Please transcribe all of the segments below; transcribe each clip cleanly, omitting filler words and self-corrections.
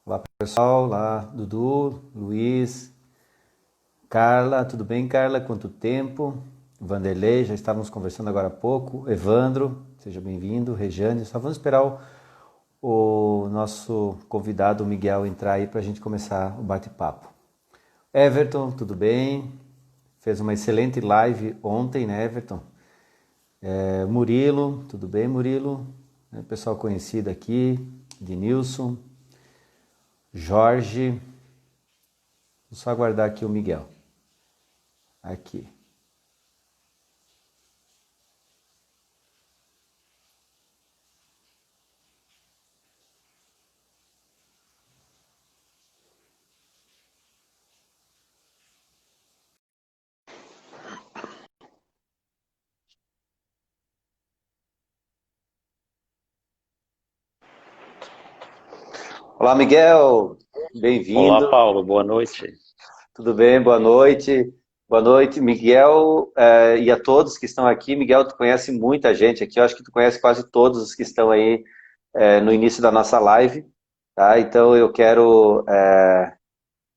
Olá pessoal, olá Dudu, Luiz, Carla, tudo bem Carla? Quanto tempo? Vanderlei, já estávamos conversando agora há pouco. Evandro, seja bem-vindo. Rejane, só vamos esperar o nosso convidado o Miguel entrar aí para a gente começar o bate-papo. Everton, tudo bem? Fez uma excelente live ontem, né Everton? Murilo, tudo bem Murilo? Pessoal conhecido aqui, Denilson, Jorge. Vou só aguardar aqui o Miguel. Aqui. Olá, Miguel. Olá, Bem-vindo. Paulo, boa noite. Tudo bem? Boa noite. Boa noite, Miguel, e a todos que estão aqui. Miguel, tu conhece muita gente aqui. Eu acho que tu conhece quase todos os que estão aí no início da nossa live, tá? Então eu quero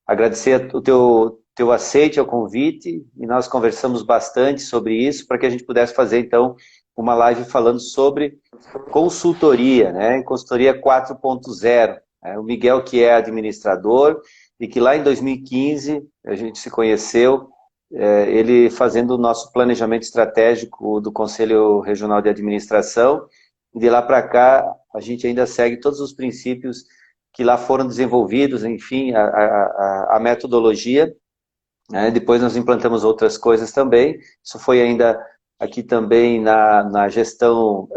agradecer o teu aceite ao convite e nós conversamos bastante sobre isso para que a gente pudesse fazer então uma live falando sobre consultoria, né? Consultoria 4.0. O Miguel, que é administrador, e que lá em 2015 a gente se conheceu, ele fazendo o nosso planejamento estratégico do Conselho Regional de Administração, e de lá para cá a gente ainda segue todos os princípios que lá foram desenvolvidos, enfim, a metodologia, né? Depois nós implantamos outras coisas também, isso foi ainda aqui também na gestão,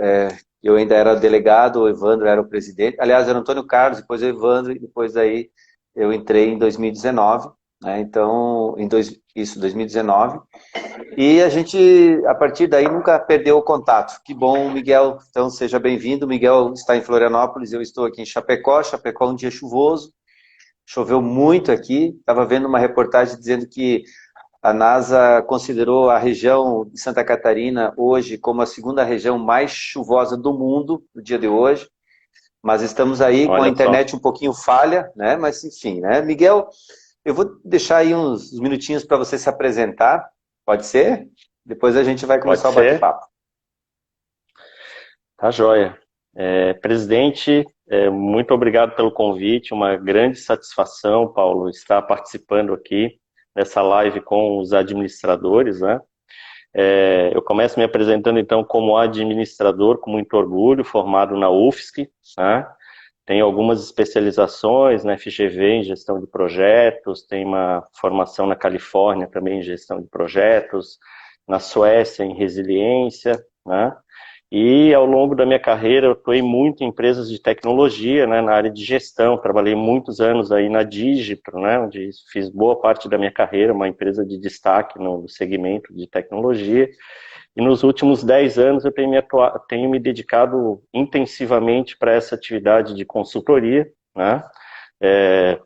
eu ainda era delegado, o Evandro era o presidente, aliás, era o Antônio Carlos, depois o Evandro, e depois daí eu entrei em 2019, né? Então, isso, 2019, e a gente, a partir daí, nunca perdeu o contato. Que bom, Miguel, então seja bem-vindo. Miguel está em Florianópolis, eu estou aqui em Chapecó. Chapecó é um dia chuvoso, choveu muito aqui. Estava vendo uma reportagem dizendo que a NASA considerou a região de Santa Catarina hoje como a segunda região mais chuvosa do mundo, no dia de hoje. Mas estamos aí com a Olha só, internet um pouquinho falha, né? Mas enfim, né? Miguel, eu vou deixar aí uns minutinhos para você se apresentar, pode ser? Depois a gente vai pode começar o ser? bate-papo. Tá joia. Presidente, muito obrigado pelo convite, uma grande satisfação, Paulo, estar participando aqui dessa live com os administradores, né? Eu começo me apresentando então como administrador, com muito orgulho, formado na UFSC, né? Tenho algumas especializações na FGV em gestão de projetos, tenho uma formação na Califórnia também em gestão de projetos, na Suécia em resiliência, né? E ao longo da minha carreira eu atuei muito em empresas de tecnologia, né, na área de gestão. Trabalhei muitos anos aí na Digipro, né, onde fiz boa parte da minha carreira, uma empresa de destaque no segmento de tecnologia. E nos últimos 10 anos eu tenho me dedicado intensivamente para essa atividade de consultoria, né?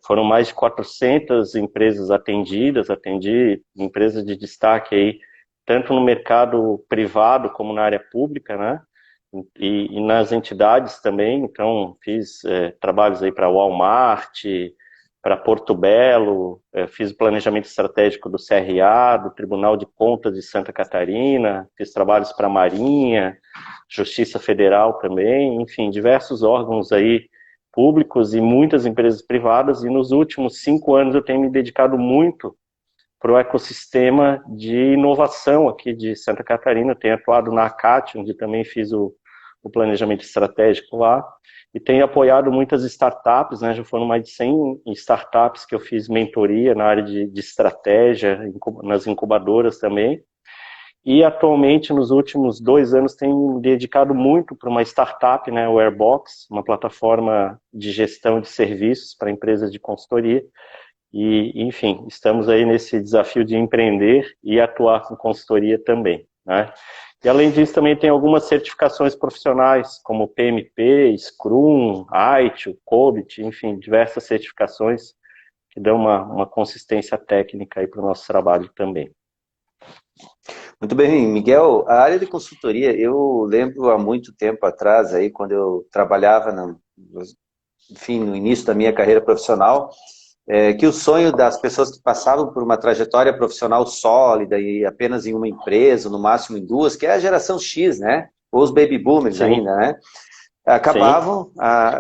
Foram mais de 400 empresas atendidas, atendi empresas de destaque aí, tanto no mercado privado como na área pública, né? E nas entidades também, então fiz trabalhos aí para Walmart, para Porto Belo, fiz o planejamento estratégico do CRA, do Tribunal de Contas de Santa Catarina, fiz trabalhos para a Marinha, Justiça Federal também, enfim, diversos órgãos aí públicos e muitas empresas privadas, e nos últimos 5 anos eu tenho me dedicado muito para o ecossistema de inovação aqui de Santa Catarina. Eu tenho atuado na ACAT, onde também fiz o planejamento estratégico lá, e tenho apoiado muitas startups, né? Já foram mais de 100 startups que eu fiz mentoria na área de estratégia, nas incubadoras também. E atualmente, nos últimos 2 anos, tenho me dedicado muito para uma startup, né, o Airbox, uma plataforma de gestão de serviços para empresas de consultoria. E, enfim, estamos aí nesse desafio de empreender e atuar com consultoria também, né? E além disso, também tem algumas certificações profissionais, como PMP, Scrum, ITIL, COBIT, enfim, diversas certificações que dão uma consistência técnica aí para o nosso trabalho também. Muito bem, Miguel. A área de consultoria, eu lembro há muito tempo atrás, aí, quando eu trabalhava enfim, no início da minha carreira profissional, que o sonho das pessoas que passavam por uma trajetória profissional sólida e apenas em uma empresa, no máximo em duas, que é a geração X, né? Ou os baby boomers Sim, ainda, né? sim, Acabavam,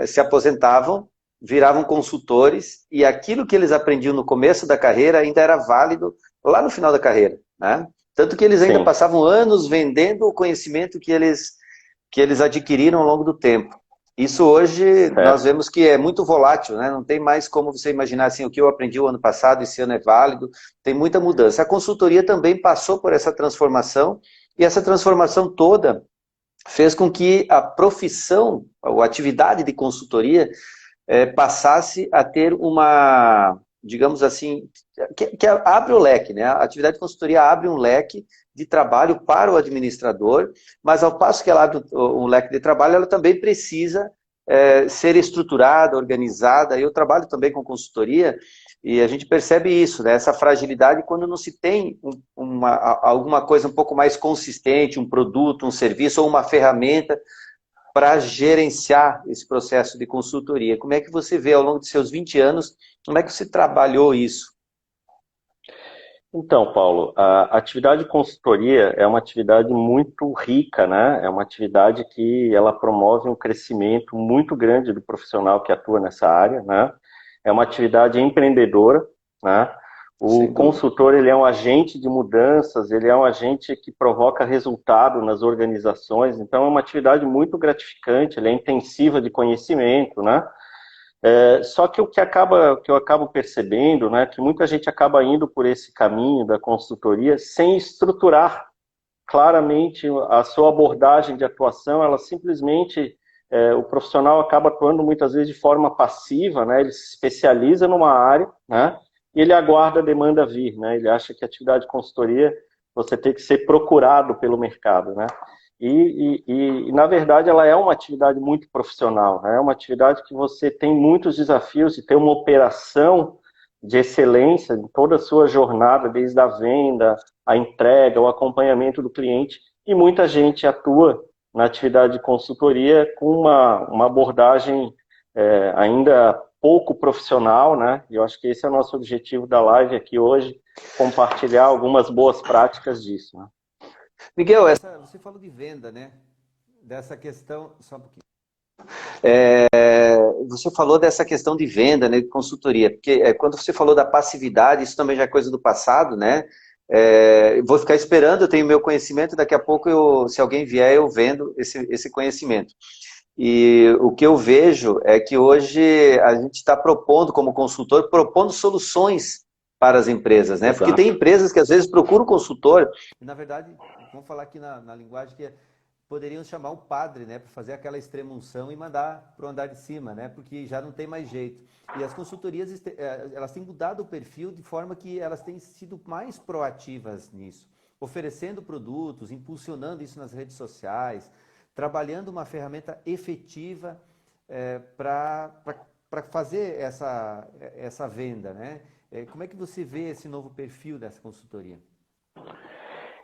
se aposentavam, viravam consultores e aquilo que eles aprendiam no começo da carreira ainda era válido lá no final da carreira, né? Tanto que eles ainda sim. passavam anos vendendo o conhecimento que eles adquiriram ao longo do tempo. Isso hoje nós Certo. vemos que é muito volátil, né? Não tem mais como você imaginar assim, o que eu aprendi o ano passado, esse ano é válido, tem muita mudança. A consultoria também passou por essa transformação, e essa transformação toda fez com que a profissão, a atividade de consultoria, passasse a ter uma, digamos assim, que abre o leque, né? A atividade de consultoria abre um leque de trabalho para o administrador, mas ao passo que ela abre um leque de trabalho, ela também precisa ser estruturada, organizada. Eu trabalho também com consultoria e a gente percebe isso, né? Essa fragilidade quando não se tem alguma coisa um pouco mais consistente, um produto, um serviço ou uma ferramenta para gerenciar esse processo de consultoria. Como é que você vê ao longo de seus 20 anos, como é que você trabalhou isso? Então, Paulo, a atividade de consultoria é uma atividade muito rica, né? É uma atividade que ela promove um crescimento muito grande do profissional que atua nessa área, né? É uma atividade empreendedora, né? O Sem dúvida. consultor, ele é um agente de mudanças, ele é um agente que provoca resultado nas organizações, então é uma atividade muito gratificante, ele é intensiva de conhecimento, né? Só que que eu acabo percebendo, né, que muita gente acaba indo por esse caminho da consultoria sem estruturar claramente a sua abordagem de atuação, ela simplesmente, o profissional acaba atuando muitas vezes de forma passiva, né, ele se especializa numa área, né, e ele aguarda a demanda vir, né, ele acha que a atividade de consultoria você tem que ser procurado pelo mercado, né. Na verdade, ela é uma atividade muito profissional, né? É uma atividade que você tem muitos desafios e tem uma operação de excelência em toda a sua jornada, desde a venda, a entrega, o acompanhamento do cliente, e muita gente atua na atividade de consultoria com uma abordagem ainda pouco profissional, né? E eu acho que esse é o nosso objetivo da live aqui hoje, compartilhar algumas boas práticas disso, né? Miguel, você falou de venda, né? Dessa questão, só um pouquinho. Você falou dessa questão de venda, né, de consultoria, porque quando você falou da passividade, isso também já é coisa do passado, né? Vou ficar esperando, eu tenho meu conhecimento, daqui a pouco, se alguém vier, eu vendo esse conhecimento. E o que eu vejo é que hoje a gente está propondo, como consultor, propondo soluções para as empresas, né? Porque tem Exato. empresas que às vezes procuram o consultor. Na verdade, vamos falar aqui na linguagem que poderiam chamar o padre, né, para fazer aquela extrema-unção e mandar para o andar de cima, né, porque já não tem mais jeito. E as consultorias, elas têm mudado o perfil de forma que elas têm sido mais proativas nisso, oferecendo produtos, impulsionando isso nas redes sociais, trabalhando uma ferramenta efetiva para fazer essa venda, né? Como é que você vê esse novo perfil dessa consultoria?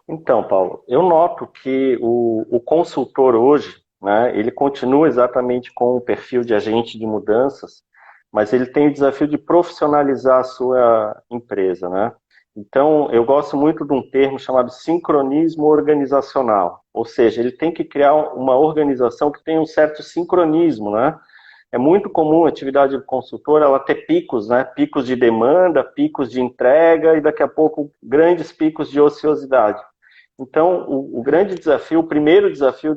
Então, Paulo, eu noto que o consultor hoje, né, ele continua exatamente com o perfil de agente de mudanças, mas ele tem o desafio de profissionalizar a sua empresa, né? Então, eu gosto muito de um termo chamado sincronismo organizacional, ou seja, ele tem que criar uma organização que tenha um certo sincronismo, né? É muito comum a atividade do consultor ela ter picos, né? Picos de demanda, picos de entrega e daqui a pouco grandes picos de ociosidade. Então, o grande desafio, o primeiro desafio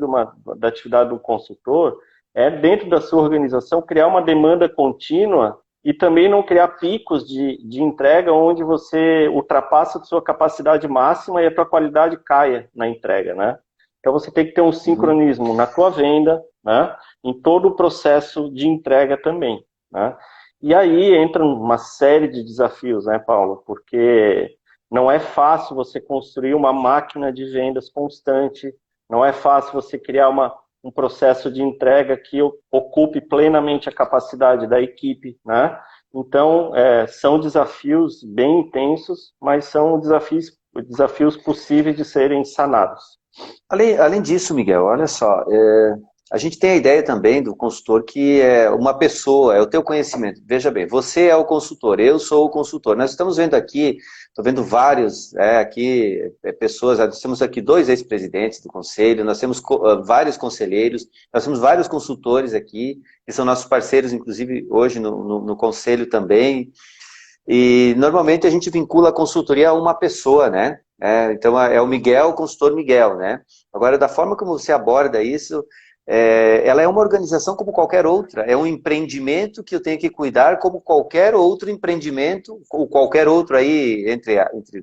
da atividade do consultor é, dentro da sua organização, criar uma demanda contínua e também não criar picos de entrega onde você ultrapassa a sua capacidade máxima e a tua qualidade caia na entrega, né? Então, você tem que ter um Uhum. sincronismo na tua venda, né? Em todo o processo de entrega também, né? E aí entra uma série de desafios, né, Paulo? Porque não é fácil você construir uma máquina de vendas constante, não é fácil você criar um processo de entrega que ocupe plenamente a capacidade da equipe, né? Então, são desafios bem intensos, mas são desafios possíveis de serem sanados. Além disso, Miguel, olha só, a gente tem a ideia também do consultor que é uma pessoa, é o teu conhecimento. Veja bem, você é o consultor, eu sou o consultor. Nós estamos vendo aqui, estou vendo vários pessoas, nós temos aqui 2 ex-presidentes do conselho, nós temos vários conselheiros, nós temos vários consultores aqui, que são nossos parceiros, inclusive hoje no conselho também. E normalmente a gente vincula a consultoria a uma pessoa, né? Então é o Miguel, o consultor Miguel, né? Agora, da forma como você aborda isso, ela é uma organização como qualquer outra, é um empreendimento que eu tenho que cuidar como qualquer outro empreendimento, ou qualquer outro aí, entre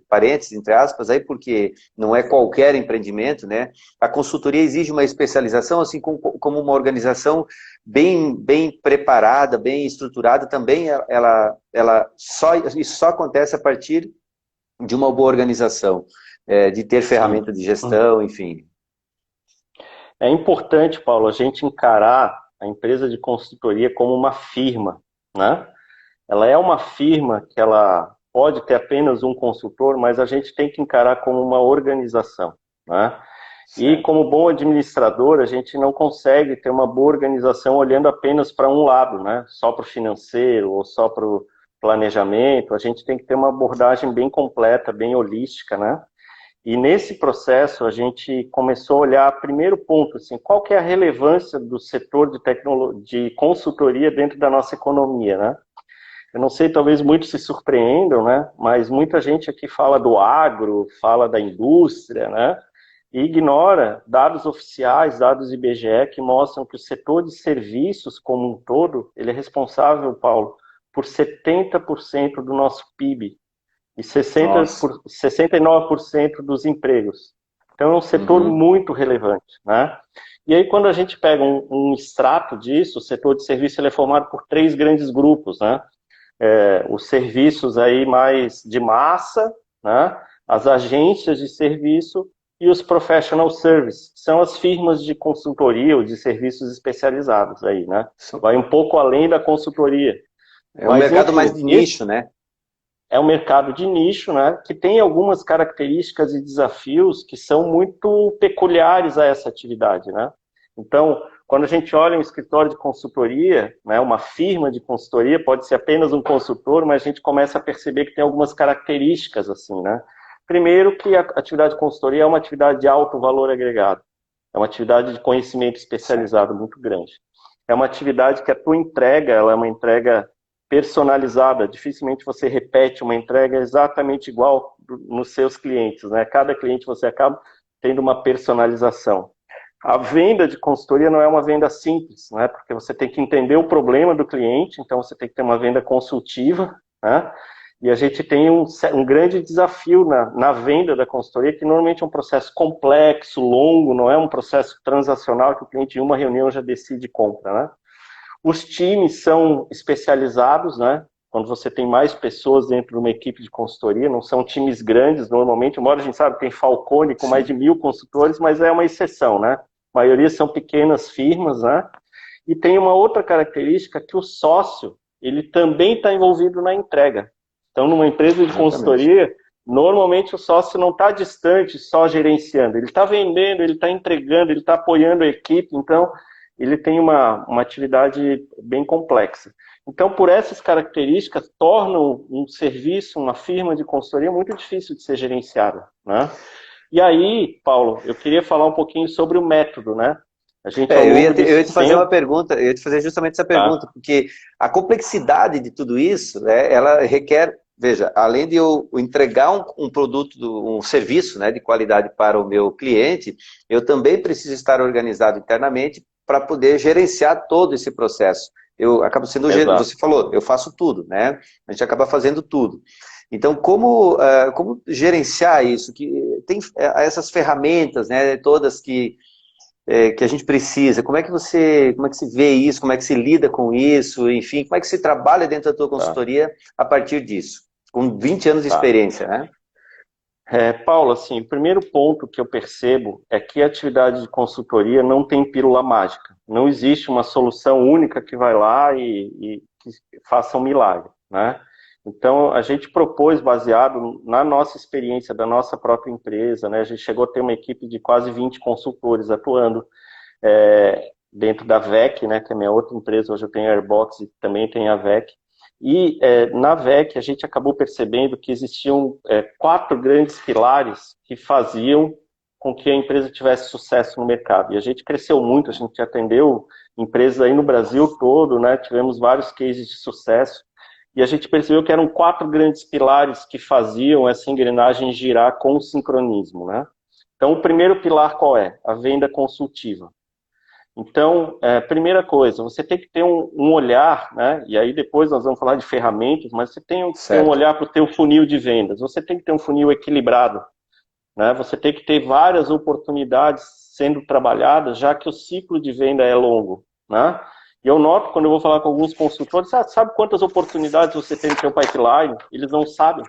parênteses, entre aspas, aí, porque não é qualquer empreendimento, né? A consultoria exige uma especialização, assim como uma organização bem preparada, bem estruturada, também isso só acontece a partir de uma boa organização, de ter ferramenta de gestão, enfim. É importante, Paulo, a gente encarar a empresa de consultoria como uma firma, né? Ela é uma firma que ela pode ter apenas um consultor, mas a gente tem que encarar como uma organização, né? E como bom administrador, a gente não consegue ter uma boa organização olhando apenas para um lado, né? Só para o financeiro ou só para o planejamento. A gente tem que ter uma abordagem bem completa, bem holística, né? E nesse processo a gente começou a olhar, primeiro ponto, assim, qual que é a relevância do setor de consultoria dentro da nossa economia, né? Eu não sei, talvez muitos se surpreendam, né? Mas muita gente aqui fala do agro, fala da indústria, né? E ignora dados oficiais, dados IBGE, que mostram que o setor de serviços como um todo, ele é responsável, Paulo, por 70% do nosso PIB e 69% dos empregos. Então é um setor muito relevante, né? E aí quando a gente pega um extrato disso, o setor de serviço ele é formado por 3 grandes grupos, né? Os serviços aí mais de massa, né? As agências de serviço e os professional services, que são as firmas de consultoria ou de serviços especializados aí, né? Vai um pouco além da consultoria. Um mercado mais de nicho, né? É um mercado de nicho, né? Que tem algumas características e desafios que são muito peculiares a essa atividade, né? Então, quando a gente olha um escritório de consultoria, né, uma firma de consultoria, pode ser apenas um consultor, mas a gente começa a perceber que tem algumas características assim, né? Primeiro que a atividade de consultoria é uma atividade de alto valor agregado. É uma atividade de conhecimento especializado muito grande. É uma atividade que a tua entrega, ela é uma entrega personalizada. Dificilmente você repete uma entrega exatamente igual nos seus clientes, né? Cada cliente você acaba tendo uma personalização. A venda de consultoria não é uma venda simples, né? Porque você tem que entender o problema do cliente, então você tem que ter uma venda consultiva, né? E a gente tem um grande desafio na venda da consultoria, que normalmente é um processo complexo, longo, não é um processo transacional que o cliente em uma reunião já decide compra, né? Os times são especializados, né? Quando você tem mais pessoas dentro de uma equipe de consultoria, não são times grandes normalmente, embora a gente sabe que tem Falcone com mais de 1000 consultores, mas é uma exceção, né? A maioria são pequenas firmas, né? E tem uma outra característica que o sócio, ele também está envolvido na entrega. Então, numa empresa de consultoria, normalmente o sócio não está distante só gerenciando, ele está vendendo, ele está entregando, ele está apoiando a equipe, então ele tem uma atividade bem complexa. Então, por essas características, tornam um serviço, uma firma de consultoria muito difícil de ser gerenciada, né? E aí, Paulo, eu queria falar um pouquinho sobre o método, né? A gente, eu ia te fazer uma pergunta, eu ia te fazer justamente essa pergunta, porque a complexidade de tudo isso, né, ela requer, veja, além de eu entregar um produto, um serviço, né, de qualidade para o meu cliente, eu também preciso estar organizado internamente para poder gerenciar todo esse processo. Eu acabo sendo, você falou, eu faço tudo, né? A gente acaba fazendo tudo. Então, como gerenciar isso? Que tem essas ferramentas, né, todas que a gente precisa. Como é que você vê isso? Como é que se lida com isso? Enfim, como é que se trabalha dentro da tua consultoria a partir disso? Com 20 anos de experiência, né? Paulo, assim, o primeiro ponto que eu percebo é que a atividade de consultoria não tem pílula mágica. Não existe uma solução única que vai lá e que faça um milagre, né? Então, a gente propôs, baseado na nossa experiência da nossa própria empresa, né? A gente chegou a ter uma equipe de quase 20 consultores atuando. dentro da VEC, né, que é a minha outra empresa, hoje eu tenho a Airbox e também tenho a VEC. E na VEC a gente acabou percebendo que existiam 4 grandes pilares que faziam com que a empresa tivesse sucesso no mercado. E a gente cresceu muito, a gente atendeu empresas aí no Brasil todo, né, tivemos vários cases de sucesso, e a gente percebeu que eram 4 grandes pilares que faziam essa engrenagem girar com o sincronismo, né? Então, o primeiro pilar qual é? A venda consultiva. Então, primeira coisa, você tem que ter um olhar, né? E aí depois nós vamos falar de ferramentas, mas você tem que ter um olhar para o teu funil de vendas. Você tem que ter um funil equilibrado, né? Você tem que ter várias oportunidades sendo trabalhadas, já que o ciclo de venda é longo, né? E eu noto, quando eu vou falar com alguns consultores, sabe quantas oportunidades você tem no seu pipeline? Eles não sabem.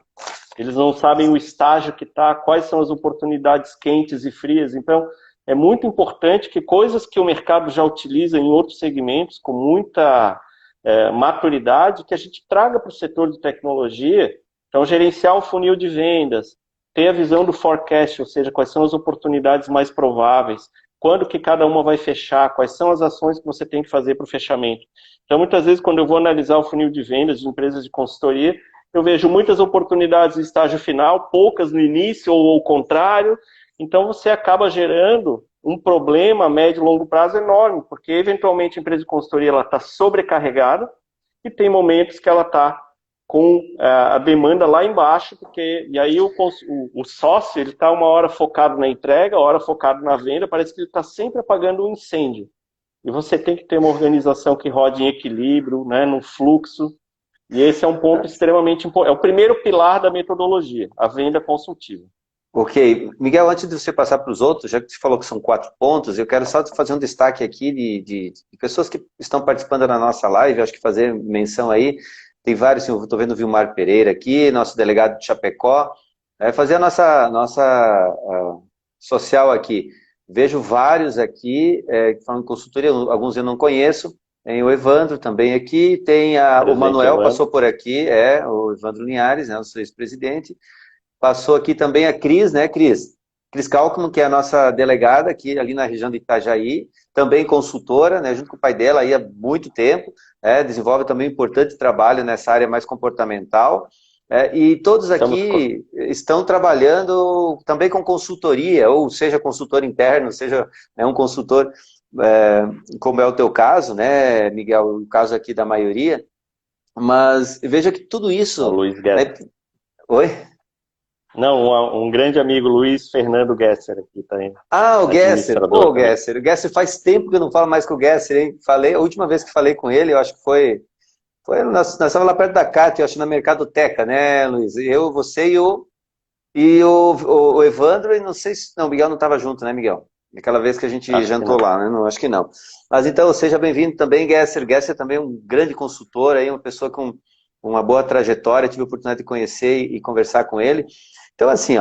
Eles não sabem o estágio que está, quais são as oportunidades quentes e frias. Então, é muito importante que coisas que o mercado já utiliza em outros segmentos, com muita maturidade, que a gente traga para o setor de tecnologia. Então, gerenciar o funil de vendas, ter a visão do forecast, ou seja, quais são as oportunidades mais prováveis, quando que cada uma vai fechar, quais são as ações que você tem que fazer para o fechamento. Então, muitas vezes, quando eu vou analisar o funil de vendas de empresas de consultoria, eu vejo muitas oportunidades em estágio final, poucas no início ou ao contrário. Então, você acaba gerando um problema a médio e longo prazo enorme, porque, eventualmente, a empresa de consultoria está sobrecarregada e tem momentos que ela está com a demanda lá embaixo, e aí o sócio ele está uma hora focado na entrega, hora focado na venda, parece que ele está sempre apagando um incêndio. E você tem que ter uma organização que rode em equilíbrio, né, no fluxo, e esse é um ponto extremamente importante. É o primeiro pilar da metodologia, a venda consultiva. Ok. Miguel, antes de você passar para os outros, já que você falou que são 4 pontos, eu quero só fazer um destaque aqui de pessoas que estão participando da nossa live, acho que fazer menção aí, tem vários, eu estou vendo o Vilmar Pereira aqui, nosso delegado de Chapecó, fazer a nossa social aqui. Vejo vários aqui, falando de consultoria, alguns eu não conheço, tem o Evandro também aqui, tem o Manuel, Evandro. Passou por aqui, o Evandro Linhares, né, nosso ex-presidente. Passou aqui também a Cris, né, Cris? Cris Cálculo, que é a nossa delegada aqui ali na região de Itajaí, também consultora, né, junto com o pai dela aí há muito tempo, desenvolve também um importante trabalho nessa área mais comportamental, e todos aqui estão trabalhando também com consultoria, ou seja, consultor interno, seja um consultor, como é o teu caso, né, Miguel, o caso aqui da maioria, mas veja que tudo isso... O Luiz Guedes. Né? Oi? Não, um grande amigo, Luiz Fernando Gesser aqui também. O Gesser. Pô, o Gesser. O Gesser faz tempo que eu não falo mais com o Gesser, hein? A última vez que falei com ele, eu acho que foi nós estávamos lá perto da Cátia, eu acho, na Mercadoteca, né, Luiz? Eu, você e o Evandro, e não sei se... Não, o Miguel não estava junto, né, Miguel? Aquela vez que a gente jantou lá, né? Não, acho que não. Mas então, seja bem-vindo também, Gesser. Gesser também é um grande consultor, aí, uma pessoa com uma boa trajetória, tive a oportunidade de conhecer e conversar com ele. Então, assim,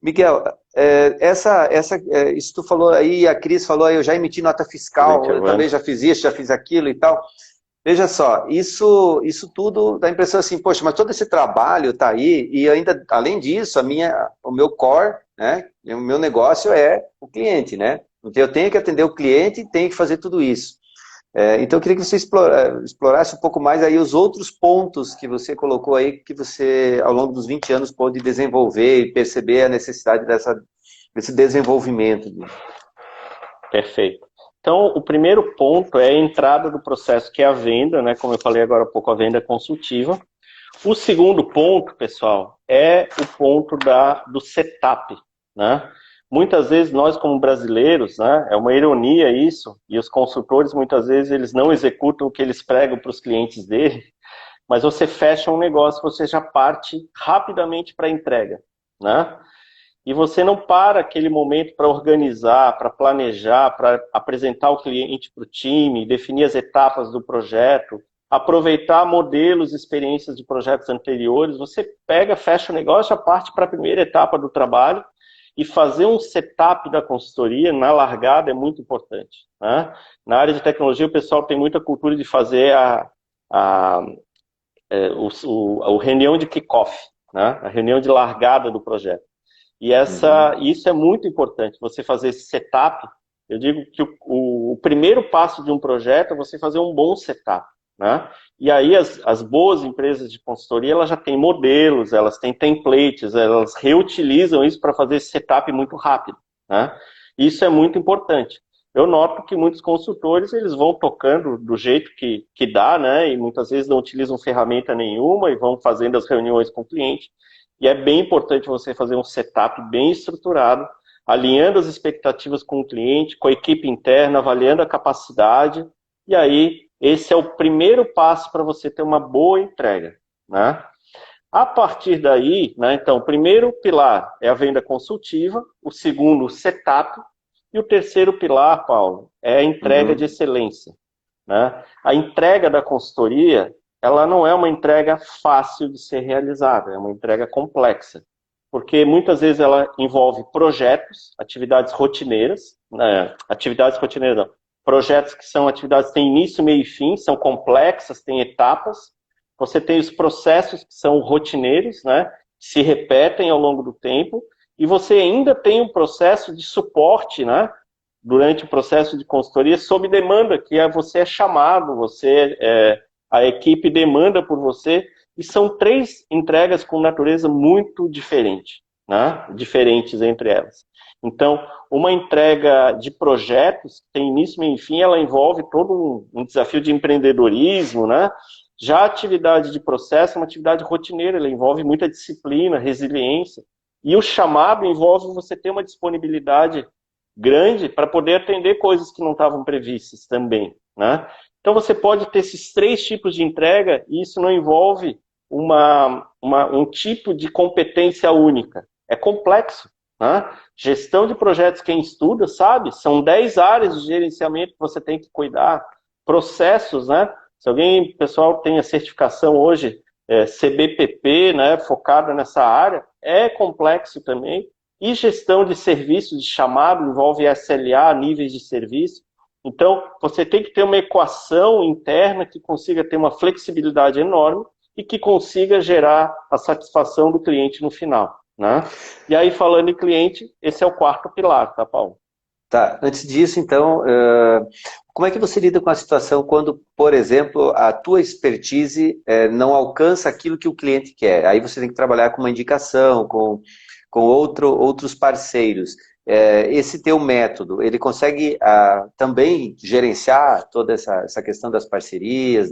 Miguel, isso tu falou aí, a Cris falou aí, eu já emiti nota fiscal, eu também já fiz isso, já fiz aquilo e tal. Veja só, isso tudo dá a impressão assim, poxa, mas todo esse trabalho tá aí, e ainda, além disso, o meu core, né, o meu negócio é o cliente, né? Então eu tenho que atender o cliente e tenho que fazer tudo isso. Então eu queria que você explorasse um pouco mais aí os outros pontos que você colocou aí, que você, ao longo dos 20 anos, pôde desenvolver e perceber a necessidade desse desenvolvimento. Perfeito. Então, o primeiro ponto é a entrada do processo, que é a venda, né? Como eu falei agora há pouco, a venda consultiva. O segundo ponto, pessoal, é o ponto do setup, né? Muitas vezes nós, como brasileiros, né, é uma ironia isso, e os consultores, muitas vezes, eles não executam o que eles pregam para os clientes dele, mas você fecha um negócio, você já parte rapidamente para a entrega, né? E você não para aquele momento para organizar, para planejar, para apresentar o cliente para o time, definir as etapas do projeto, aproveitar modelos, experiências de projetos anteriores. Você pega, fecha o negócio, já parte para a primeira etapa do trabalho, e fazer um setup da consultoria na largada é muito importante, né? Na área de tecnologia, o pessoal tem muita cultura de fazer a reunião de kick-off, né? A reunião de largada do projeto. E isso é muito importante, você fazer esse setup, Eu digo que o primeiro passo de um projeto é você fazer um bom setup, né? E aí as boas empresas de consultoria, elas já têm modelos, elas têm templates, elas reutilizam isso para fazer esse setup muito rápido, né? Isso é muito importante. Eu noto que muitos consultores, eles vão tocando do jeito que dá, né? E muitas vezes não utilizam ferramenta nenhuma e vão fazendo as reuniões com o cliente. E é bem importante você fazer um setup bem estruturado, alinhando as expectativas com o cliente, com a equipe interna, avaliando a capacidade. E aí, esse é o primeiro passo para você ter uma boa entrega, né? A partir daí, né, então, o primeiro pilar é a venda consultiva, o segundo, o setup, e o terceiro pilar, Paulo, é a entrega de excelência, né? A entrega da consultoria, ela não é uma entrega fácil de ser realizada, é uma entrega complexa, porque muitas vezes ela envolve projetos, atividades rotineiras, né? Atividades rotineiras não, projetos que são atividades que têm início, meio e fim, são complexas, têm etapas. Você tem os processos que são rotineiros, né? Que se repetem ao longo do tempo, e você ainda tem um processo de suporte, né? Durante o processo de consultoria, sob demanda, que você é chamado, a equipe demanda por você, e são 3 entregas com natureza muito diferente, né? Diferentes entre elas. Então, uma entrega de projetos, que tem início, meio e fim, ela envolve todo um desafio de empreendedorismo, né? Já a atividade de processo é uma atividade rotineira, ela envolve muita disciplina, resiliência, e o chamado envolve você ter uma disponibilidade grande para poder atender coisas que não estavam previstas também, né? Então você pode ter esses 3 tipos de entrega e isso não envolve um tipo de competência única. É complexo, né? Gestão de projetos, quem estuda sabe, são 10 áreas de gerenciamento que você tem que cuidar. Processos, né? Se alguém, pessoal, tem a certificação hoje, CBPP, né, focada nessa área, é complexo também. E gestão de serviços de chamado, envolve SLA, níveis de serviço. Então, você tem que ter uma equação interna que consiga ter uma flexibilidade enorme e que consiga gerar a satisfação do cliente no final, né? E aí, falando em cliente, esse é o 4º pilar, tá, Paulo? Tá, antes disso, então, como é que você lida com a situação quando, por exemplo, a tua expertise não alcança aquilo que o cliente quer? Aí você tem que trabalhar com uma indicação, com outros parceiros. Esse teu método, ele consegue também gerenciar toda essa questão das parcerias,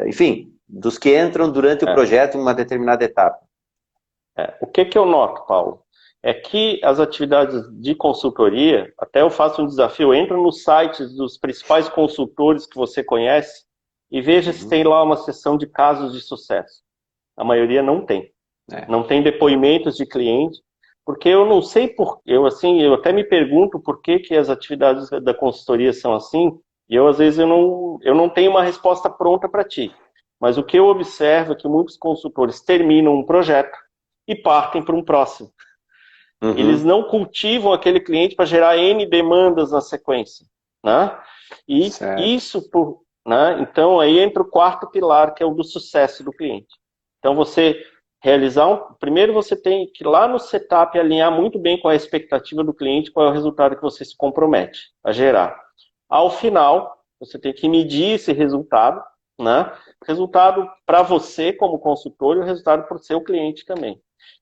enfim, dos que entram durante o projeto em uma determinada etapa? O que eu noto, Paulo? É que as atividades de consultoria, até eu faço um desafio, entra nos sites dos principais consultores que você conhece e veja se tem lá uma seção de casos de sucesso. A maioria não tem. Não tem depoimentos de cliente, porque eu não sei eu até me pergunto por que as atividades da consultoria são assim, e às vezes eu não tenho uma resposta pronta para ti. Mas o que eu observo é que muitos consultores terminam um projeto e partem para um próximo. Eles não cultivam aquele cliente para gerar N demandas na sequência, né? E isso, né? Então aí entra o 4º pilar, que é o do sucesso do cliente. Então você primeiro você tem que lá no setup alinhar muito bem com a expectativa do cliente, qual é o resultado que você se compromete a gerar. Ao final, você tem que medir esse resultado, né? Resultado para você como consultor e o resultado para o seu cliente também.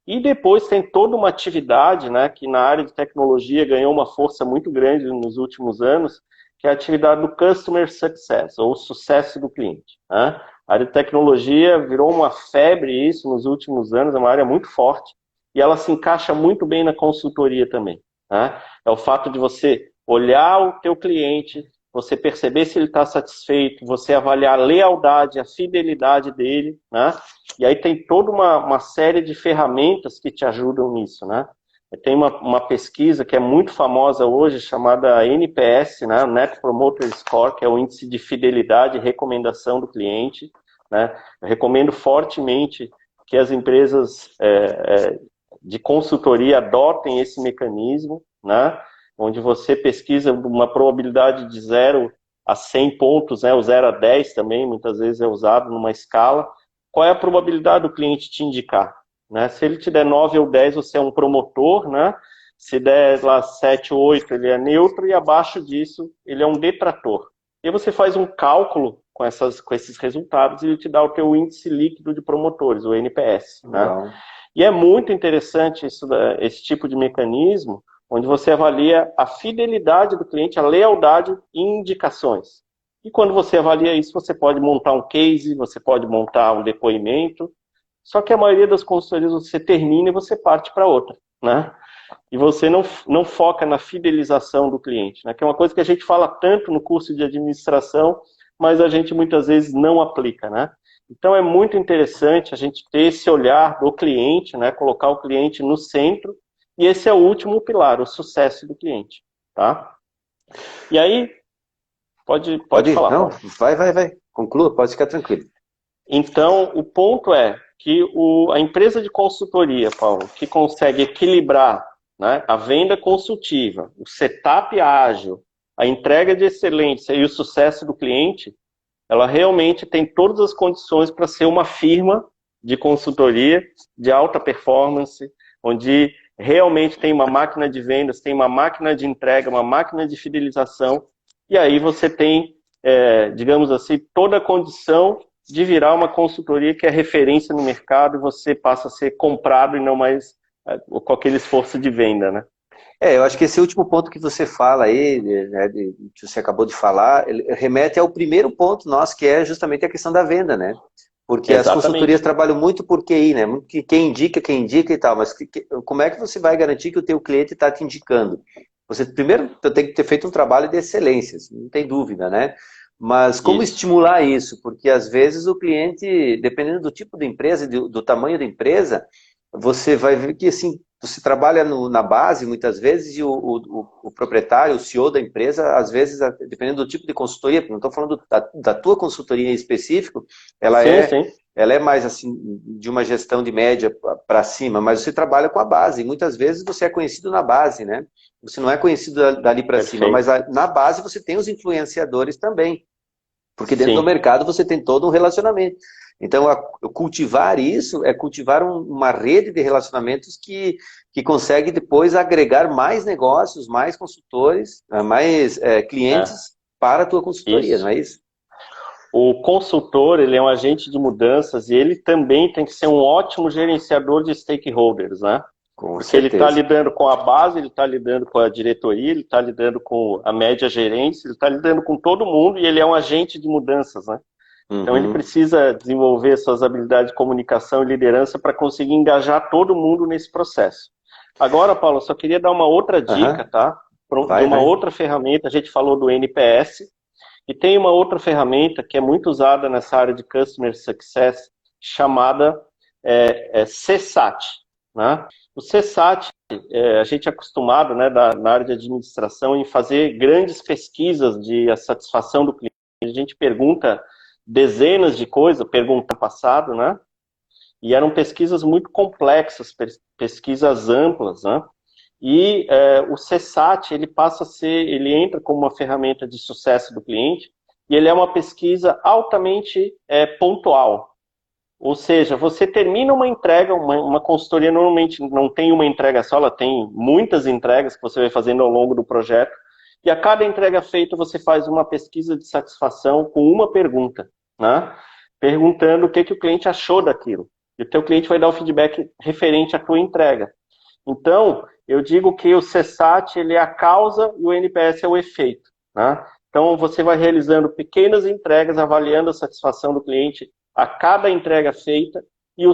E depois tem toda uma atividade, né, que na área de tecnologia ganhou uma força muito grande nos últimos anos, que é a atividade do Customer Success, ou sucesso do cliente, né? A área de tecnologia virou uma febre isso nos últimos anos, é uma área muito forte, e ela se encaixa muito bem na consultoria também, né? É o fato de você olhar o teu cliente, você perceber se ele está satisfeito, você avaliar a lealdade, a fidelidade dele, né? E aí tem toda uma série de ferramentas que te ajudam nisso, né? Tem uma pesquisa que é muito famosa hoje, chamada NPS, né? Net Promoter Score, que é o índice de fidelidade e recomendação do cliente, né? Eu recomendo fortemente que as empresas de consultoria adotem esse mecanismo, né? Onde você pesquisa uma probabilidade de 0 a 100 pontos, né? O 0 a 10 também, muitas vezes é usado numa escala. Qual é a probabilidade do cliente te indicar, né? Se ele te der 9 ou 10, você é um promotor, né? Se der lá 7 ou 8, ele é neutro, e abaixo disso, ele é um detrator. E aí você faz um cálculo com esses resultados e ele te dá o teu índice líquido de promotores, o NPS. Né? E é muito interessante esse tipo de mecanismo, onde você avalia a fidelidade do cliente, a lealdade e indicações. E quando você avalia isso, você pode montar um case, você pode montar um depoimento, só que a maioria das consultorias você termina e você parte para outra, né? E você não foca na fidelização do cliente, né? Que é uma coisa que a gente fala tanto no curso de administração, mas a gente muitas vezes não aplica, né? Então é muito interessante a gente ter esse olhar do cliente, né? Colocar o cliente no centro, e esse é o último pilar, o sucesso do cliente, tá? E aí, pode falar. Não, vai. Conclua, pode ficar tranquilo. Então, o ponto é que a empresa de consultoria, Paulo, que consegue equilibrar, né, a venda consultiva, o setup ágil, a entrega de excelência e o sucesso do cliente, ela realmente tem todas as condições para ser uma firma de consultoria de alta performance, onde realmente tem uma máquina de vendas, tem uma máquina de entrega, uma máquina de fidelização, e aí você tem, digamos assim, toda a condição de virar uma consultoria que é referência no mercado, e você passa a ser comprado e não mais com aquele esforço de venda, né? Eu acho que esse último ponto que você fala aí, né, que você acabou de falar, ele remete ao primeiro ponto nosso, que é justamente a questão da venda, né? Porque as consultorias trabalham muito por QI, né? Quem indica e tal, mas como é que você vai garantir que o teu cliente está te indicando? Você primeiro tem que ter feito um trabalho de excelência, não tem dúvida, né? Mas como estimular isso? Porque às vezes o cliente, dependendo do tipo de empresa, do tamanho da empresa, você vai ver que assim, você trabalha na base muitas vezes e o proprietário, o CEO da empresa, às vezes, dependendo do tipo de consultoria, não estou falando da tua consultoria em específico, ela é mais assim, de uma gestão de média para cima, mas você trabalha com a base, e muitas vezes você é conhecido na base, né? Você não é conhecido dali para cima, mas na base você tem os influenciadores também, porque dentro do mercado você tem todo um relacionamento. Então, cultivar isso é cultivar uma rede de relacionamentos que consegue depois agregar mais negócios, mais consultores, mais clientes para a tua consultoria, não é isso? O consultor, ele é um agente de mudanças e ele também tem que ser um ótimo gerenciador de stakeholders, né? Porque ele está lidando com a base, ele está lidando com a diretoria, ele está lidando com a média gerência, ele está lidando com todo mundo e ele é um agente de mudanças, né? Então ele precisa desenvolver suas habilidades de comunicação e liderança para conseguir engajar todo mundo nesse processo. Agora, Paulo, eu só queria dar uma outra dica, tá? De uma outra ferramenta, a gente falou do NPS, e tem uma outra ferramenta que é muito usada nessa área de Customer Success, chamada CSAT, né? O CSAT, a gente é acostumado, né, na área de administração, em fazer grandes pesquisas de satisfação do cliente. A gente pergunta dezenas de coisas, pergunta passado, né? E eram pesquisas muito complexas, pesquisas amplas, né? E o CSAT, ele passa a ser, ele entra como uma ferramenta de sucesso do cliente, e ele é uma pesquisa altamente pontual. Ou seja, você termina uma entrega, uma consultoria normalmente não tem uma entrega só, ela tem muitas entregas que você vai fazendo ao longo do projeto, e a cada entrega feita você faz uma pesquisa de satisfação com uma pergunta, né? Perguntando o que o cliente achou daquilo. E o teu cliente vai dar o feedback referente à tua entrega. Então, eu digo que o CSAT ele é a causa e o NPS é o efeito, né? Então, você vai realizando pequenas entregas, avaliando a satisfação do cliente a cada entrega feita, e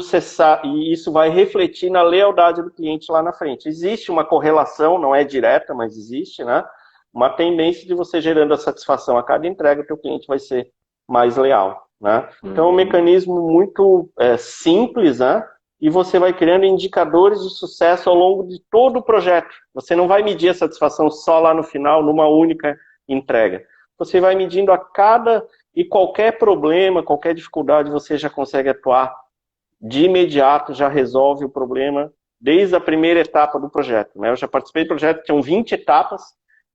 isso vai refletir na lealdade do cliente lá na frente. Existe uma correlação, não é direta, mas existe, né? Uma tendência de você gerando a satisfação a cada entrega, o teu cliente vai ser mais leal, né? Então, é um mecanismo muito simples, né? E você vai criando indicadores de sucesso ao longo de todo o projeto. Você não vai medir a satisfação só lá no final, numa única entrega. Você vai medindo a cada e qualquer problema, qualquer dificuldade, você já consegue atuar de imediato, já resolve o problema desde a primeira etapa do projeto, né? Eu já participei do projeto, tinham 20 etapas,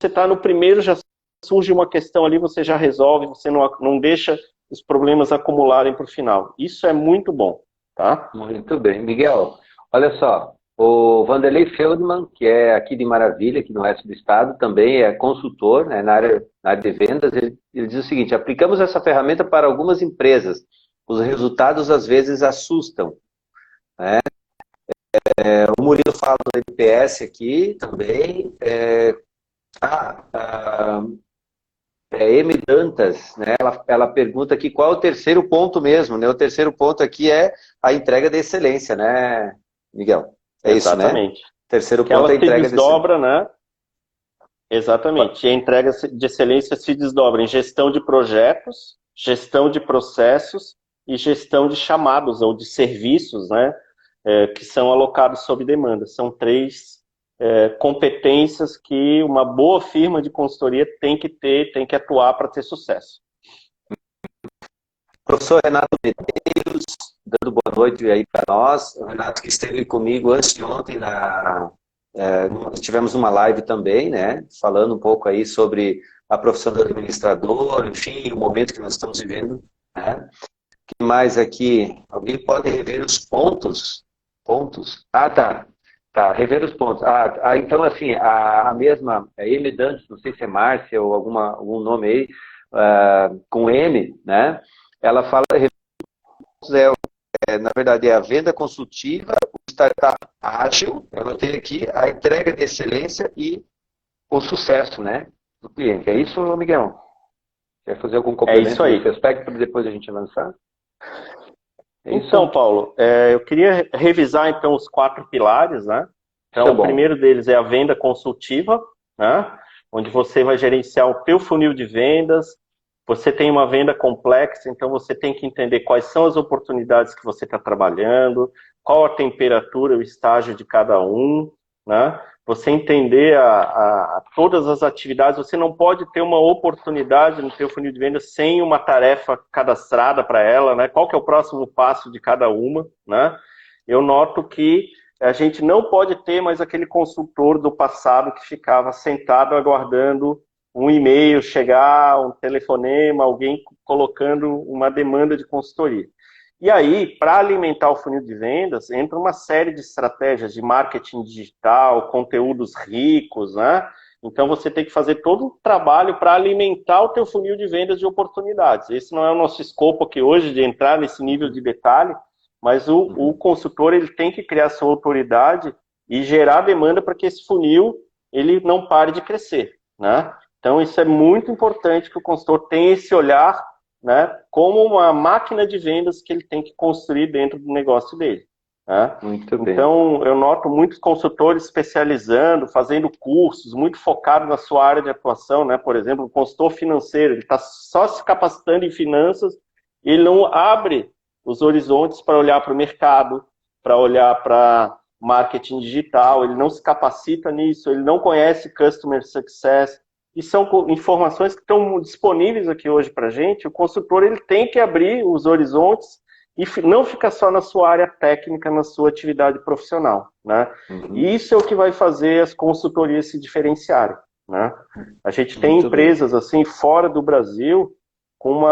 você está no primeiro, já surge uma questão ali, você já resolve, você não deixa os problemas acumularem para o final. Isso é muito bom, tá? Muito bem. Miguel, olha só, O Vanderlei Feldman, que é aqui de Maravilha, aqui no oeste do estado, também é consultor, né, na área de vendas. Ele diz o seguinte: aplicamos essa ferramenta para algumas empresas. Os resultados às vezes assustam. Né? O Murilo fala do NPS aqui também. M. Dantas, né? Ela pergunta aqui qual é o terceiro ponto mesmo, né? O terceiro ponto aqui é a entrega de excelência, né, Miguel? É isso, né? Exatamente. Terceiro Que ponto é ela a se entrega de excelência. desdobra, né? Exatamente. E a entrega de excelência se desdobra em gestão de projetos, gestão de processos e gestão de chamados ou de serviços, né? Que são alocados sob demanda. São três competências que uma boa firma de consultoria tem que ter, tem que atuar para ter sucesso. Professor Renato Medeiros, dando boa noite aí para nós. O Renato que esteve comigo antes de ontem, tivemos uma live também, né? Falando um pouco aí sobre a profissão do administrador, enfim, o momento que nós estamos vivendo. Né? O que mais aqui? Alguém pode rever os pontos? Pontos? Ah, tá. Tá, rever os pontos. Então, assim, a mesma M. Dantes, não sei se é Márcia ou algum nome aí, com M, né? Ela fala, na verdade, é a venda consultiva, o startup ágil, ela tem aqui a entrega de excelência e o sucesso, né, do cliente. É isso, Miguel? Quer fazer algum complemento nesse aspecto para depois a gente avançar? Então, Paulo, eu queria revisar então os 4 pilares, né? Então, o primeiro deles é a venda consultiva, né? Onde você vai gerenciar o teu funil de vendas. Você tem uma venda complexa, então você tem que entender quais são as oportunidades que você está trabalhando, qual a temperatura, o estágio de cada um, né? Você entender todas as atividades. Você não pode ter uma oportunidade no teu funil de vendas sem uma tarefa cadastrada para ela, né? Qual que é o próximo passo de cada uma, né? Eu noto que a gente não pode ter mais aquele consultor do passado que ficava sentado aguardando um e-mail chegar, um telefonema, alguém colocando uma demanda de consultoria. E aí, para alimentar o funil de vendas, entra uma série de estratégias de marketing digital, conteúdos ricos, né? Então você tem que fazer todo um trabalho para alimentar o teu funil de vendas de oportunidades. Esse não é o nosso escopo aqui hoje de entrar nesse nível de detalhe, mas o consultor ele tem que criar sua autoridade e gerar demanda para que esse funil ele não pare de crescer, né? Então isso é muito importante que o consultor tenha esse olhar, né, como uma máquina de vendas que ele tem que construir dentro do negócio dele. Né? Muito bem. Então, eu noto muitos consultores especializando, fazendo cursos, muito focados na sua área de atuação, né? Por exemplo, o consultor financeiro, ele está só se capacitando em finanças, e ele não abre os horizontes para olhar para o mercado, para olhar para marketing digital, ele não se capacita nisso, ele não conhece Customer Success, e são informações que estão disponíveis aqui hoje para a gente. O consultor ele tem que abrir os horizontes e não ficar só na sua área técnica, na sua atividade profissional. Né? E isso é o que vai fazer as consultorias se diferenciarem. Né? A gente tem empresas assim fora do Brasil com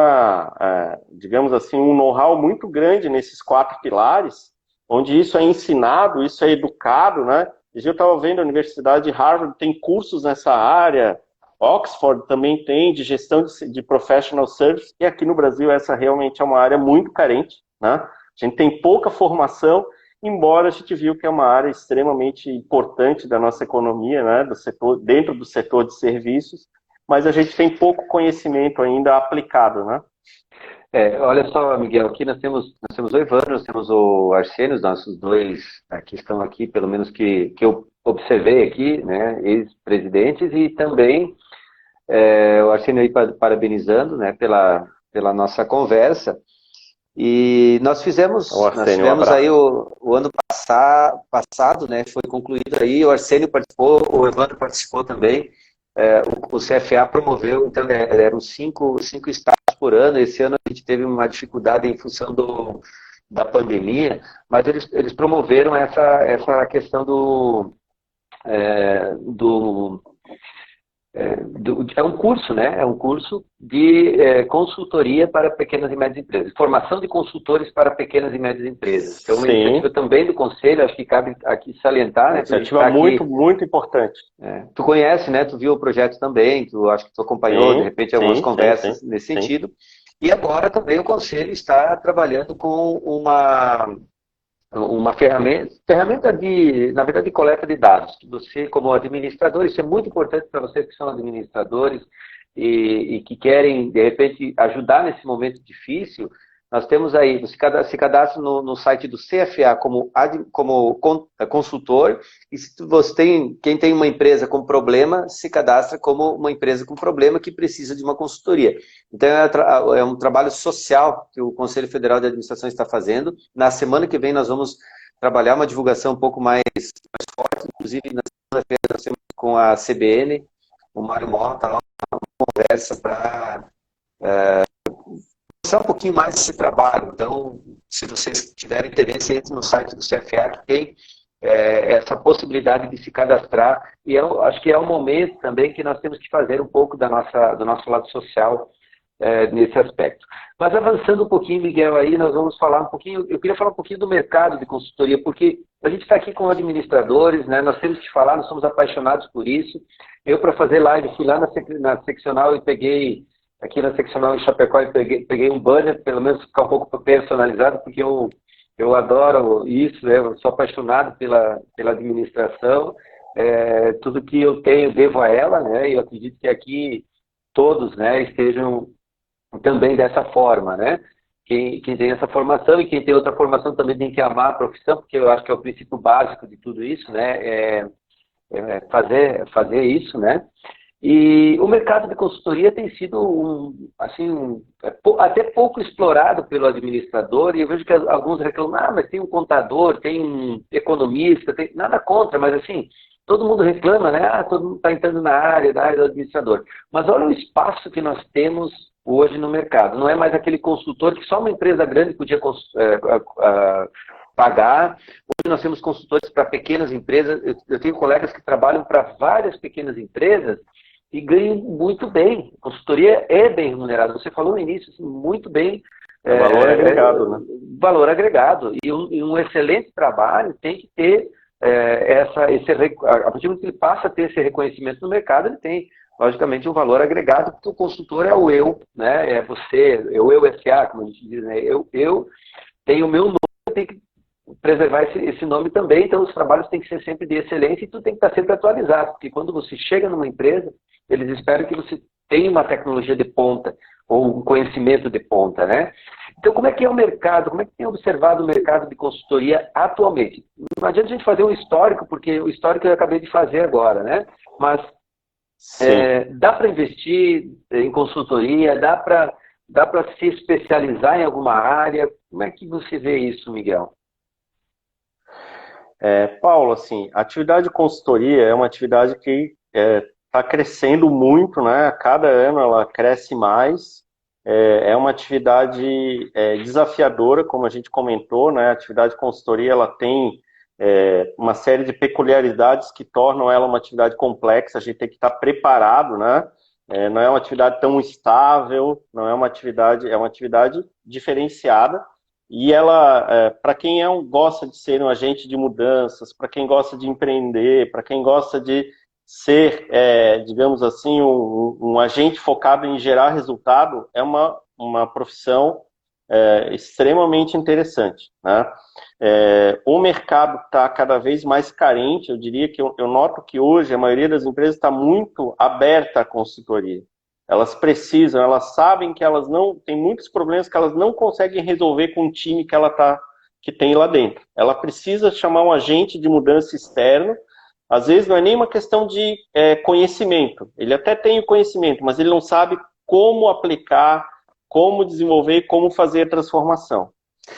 digamos assim, um know-how muito grande nesses 4 pilares, onde isso é ensinado, isso é educado. Né? Eu estava vendo a Universidade de Harvard tem cursos nessa área, Oxford também tem de gestão de professional service, e aqui no Brasil essa realmente é uma área muito carente, né? A gente tem pouca formação, embora a gente viu que é uma área extremamente importante da nossa economia, né? Dentro do setor de serviços, mas a gente tem pouco conhecimento ainda aplicado, né? Olha só, Miguel, aqui nós temos o Evandro, nós temos o Arsênio, os nossos dois que estão aqui, pelo menos que eu observei aqui, né, ex-presidentes, e também o Arsênio aí parabenizando, né, pela nossa conversa. E nós tivemos aí o ano passado, né, foi concluído aí, o Arsênio participou, o Evandro participou também, o CFA promoveu, então eram 5 estágios por ano. Esse ano a gente teve uma dificuldade em função da pandemia, mas eles promoveram essa questão É um curso, né? É um curso de consultoria para pequenas e médias empresas, formação de consultores para pequenas e médias empresas. Então, uma Sim, iniciativa também do Conselho, acho que cabe aqui salientar, uma né? Para a gente iniciativa estar muito, aqui. muito importante. Tu conhece, né? Tu viu o projeto também, acho que tu acompanhou, de Sim, repente, algumas sim, sim, sim, conversas nesse sim. sentido. E agora também o Conselho está trabalhando com uma ferramenta de, na verdade, de coleta de dados. Você, como administrador, isso é muito importante para vocês que são administradores e que querem, de repente, ajudar nesse momento difícil. Nós temos aí, você se cadastra no site do CFA como consultor, e se você quem tem uma empresa com problema, se cadastra como uma empresa com problema que precisa de uma consultoria. Então, é um trabalho social que o Conselho Federal de Administração está fazendo. Na semana que vem, nós vamos trabalhar uma divulgação um pouco mais forte, inclusive na segunda-feira, nós temos com a CBN, o Mário Mota, lá, uma conversa para mostrar um pouquinho mais desse trabalho. Então, se vocês tiverem interesse, entre no site do CFA, que tem essa possibilidade de se cadastrar. E eu acho que é um momento também que nós temos que fazer um pouco do nosso lado social nesse aspecto. Mas avançando um pouquinho, Miguel, aí nós vamos falar um pouquinho, eu queria falar um pouquinho do mercado de consultoria, porque a gente está aqui com administradores, né, nós temos que falar, nós somos apaixonados por isso. Eu, para fazer live, fui lá na seccional e peguei, aqui na seccional em Chapecó, e peguei um banner, pelo menos ficar um pouco personalizado, porque eu adoro isso, né, eu sou apaixonado pela administração, tudo que eu tenho devo a ela, né, e eu acredito que aqui todos, né, estejam também dessa forma, né? Quem tem essa formação e quem tem outra formação também tem que amar a profissão, porque eu acho que é o princípio básico de tudo isso, né? Fazer isso, né? E o mercado de consultoria tem sido até pouco explorado pelo administrador, e eu vejo que alguns reclamam, mas tem um contador, tem um economista, tem nada contra, mas assim, todo mundo reclama, né? Todo mundo está entrando da área do administrador. Mas olha o espaço que nós temos hoje no mercado. Não é mais aquele consultor que só uma empresa grande podia pagar. Hoje nós temos consultores para pequenas empresas. Eu tenho colegas que trabalham para várias pequenas empresas e ganham muito bem. A consultoria é bem remunerada. Você falou no início, assim, muito bem. Valor agregado, né? Valor agregado. E um excelente trabalho tem que ter a partir do momento que ele passa a ter esse reconhecimento no mercado, ele tem, logicamente, um valor agregado, porque o consultor é o eu, né? É você, é o eu SA, como a gente diz, né? Eu tenho o meu nome, eu tenho que preservar esse nome também, então os trabalhos têm que ser sempre de excelência e tudo tem que estar sempre atualizado, porque quando você chega numa empresa, eles esperam que você tenha uma tecnologia de ponta, ou um conhecimento de ponta, né? Então, como é que é o mercado? Como é que tem observado o mercado de consultoria atualmente? Não adianta a gente fazer um histórico, porque o histórico eu acabei de fazer agora, né? Mas dá para investir em consultoria? Dá para se especializar em alguma área? Como é que você vê isso, Miguel? Paulo, assim, a atividade de consultoria é uma atividade que está crescendo muito, né? A cada ano ela cresce mais. É uma atividade desafiadora, como a gente comentou, né? A atividade de consultoria ela tem uma série de peculiaridades que tornam ela uma atividade complexa. A gente tem que estar preparado, né? Não é uma atividade tão estável, não é uma atividade diferenciada. E ela, para quem gosta de ser um agente de mudanças, para quem gosta de empreender, para quem gosta de ser, digamos assim, um agente focado em gerar resultado, é uma profissão extremamente interessante, né? O mercado está cada vez mais carente, eu diria que eu noto que hoje a maioria das empresas está muito aberta à consultoria. Elas precisam, elas sabem que elas não, tem muitos problemas que elas não conseguem resolver com o time que tem lá dentro. Ela precisa chamar um agente de mudança externo. Às vezes não é nem uma questão de conhecimento. Ele até tem o conhecimento, mas ele não sabe como aplicar, como desenvolver, como fazer a transformação.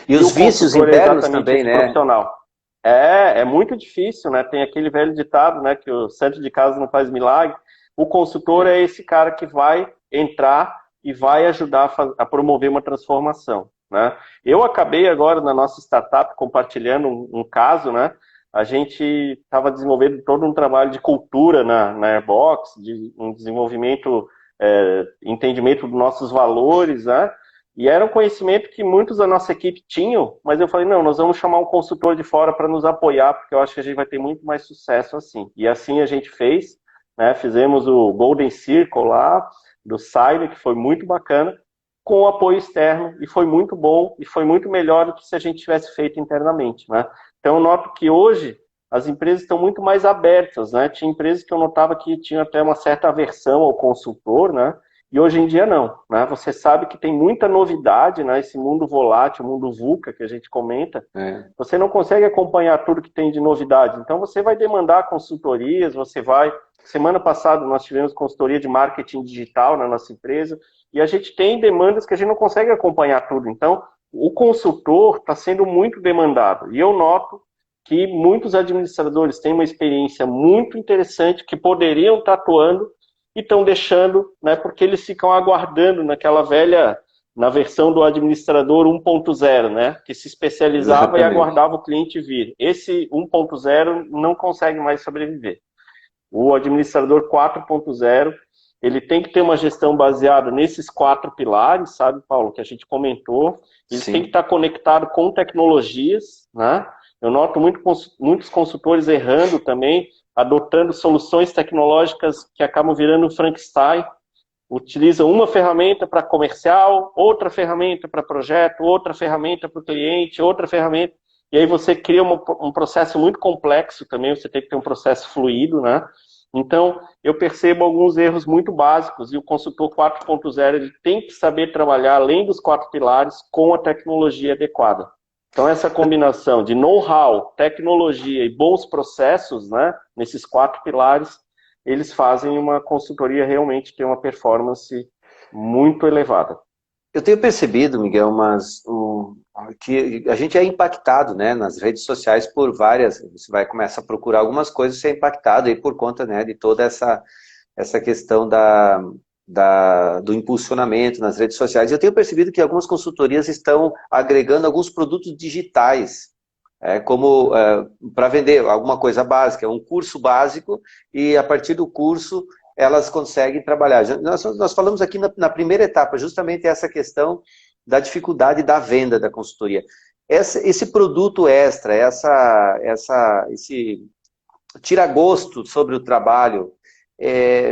E os vícios internos também, né? Profissional. É muito difícil, né? Tem aquele velho ditado, né? Que o santo de casa não faz milagre. O consultor é esse cara que vai entrar e vai ajudar a promover uma transformação, né? Eu acabei agora na nossa startup compartilhando um caso, né? a gente estava desenvolvendo todo um trabalho de cultura na Airbox, de um desenvolvimento, entendimento dos nossos valores, né? E era um conhecimento que muitos da nossa equipe tinham, mas eu falei, não, nós vamos chamar um consultor de fora para nos apoiar, porque eu acho que a gente vai ter muito mais sucesso assim. E assim a gente fez, né? Fizemos o Golden Circle lá, do Cyber, que foi muito bacana, com o apoio externo, e foi muito bom, e foi muito melhor do que se a gente tivesse feito internamente, né? Então eu noto que hoje as empresas estão muito mais abertas, né? Tinha empresas que eu notava que tinham até uma certa aversão ao consultor, né? E hoje em dia não, né? Você sabe que tem muita novidade, né? Esse mundo volátil, o mundo VUCA que a gente comenta, você não consegue acompanhar tudo que tem de novidade. Então você vai demandar consultorias, você vai... Semana passada nós tivemos consultoria de marketing digital na nossa empresa, e a gente tem demandas que a gente não consegue acompanhar tudo. Então, o consultor está sendo muito demandado. E eu noto que muitos administradores têm uma experiência muito interessante, que poderiam estar atuando e estão deixando, né, porque eles ficam aguardando naquela velha, na versão do administrador 1.0, né, que se especializava. Exatamente. E aguardava o cliente vir. Esse 1.0 não consegue mais sobreviver. O administrador 4.0, ele tem que ter uma gestão baseada nesses 4 pilares, sabe, Paulo, que a gente comentou. Eles têm que estar conectados com tecnologias, né? Eu noto muitos consultores errando também, adotando soluções tecnológicas que acabam virando um Frankenstein. Utilizam uma ferramenta para comercial, outra ferramenta para projeto, outra ferramenta para o cliente, outra ferramenta. E aí você cria um processo muito complexo também, você tem que ter um processo fluido, né? Então, eu percebo alguns erros muito básicos, e o consultor 4.0 ele tem que saber trabalhar, além dos 4 pilares, com a tecnologia adequada. Então, essa combinação de know-how, tecnologia e bons processos, né, nesses 4 pilares, eles fazem uma consultoria realmente ter uma performance muito elevada. Eu tenho percebido, Miguel, que a gente é impactado, né, nas redes sociais por várias, você vai começar a procurar algumas coisas, você é impactado aí por conta, né, de toda essa questão do impulsionamento nas redes sociais. Eu tenho percebido que algumas consultorias estão agregando alguns produtos digitais, como para vender alguma coisa básica, um curso básico, e a partir do curso elas conseguem trabalhar. Nós falamos aqui na primeira etapa justamente essa questão da dificuldade da venda da consultoria. Esse produto extra, esse tira-gosto sobre o trabalho,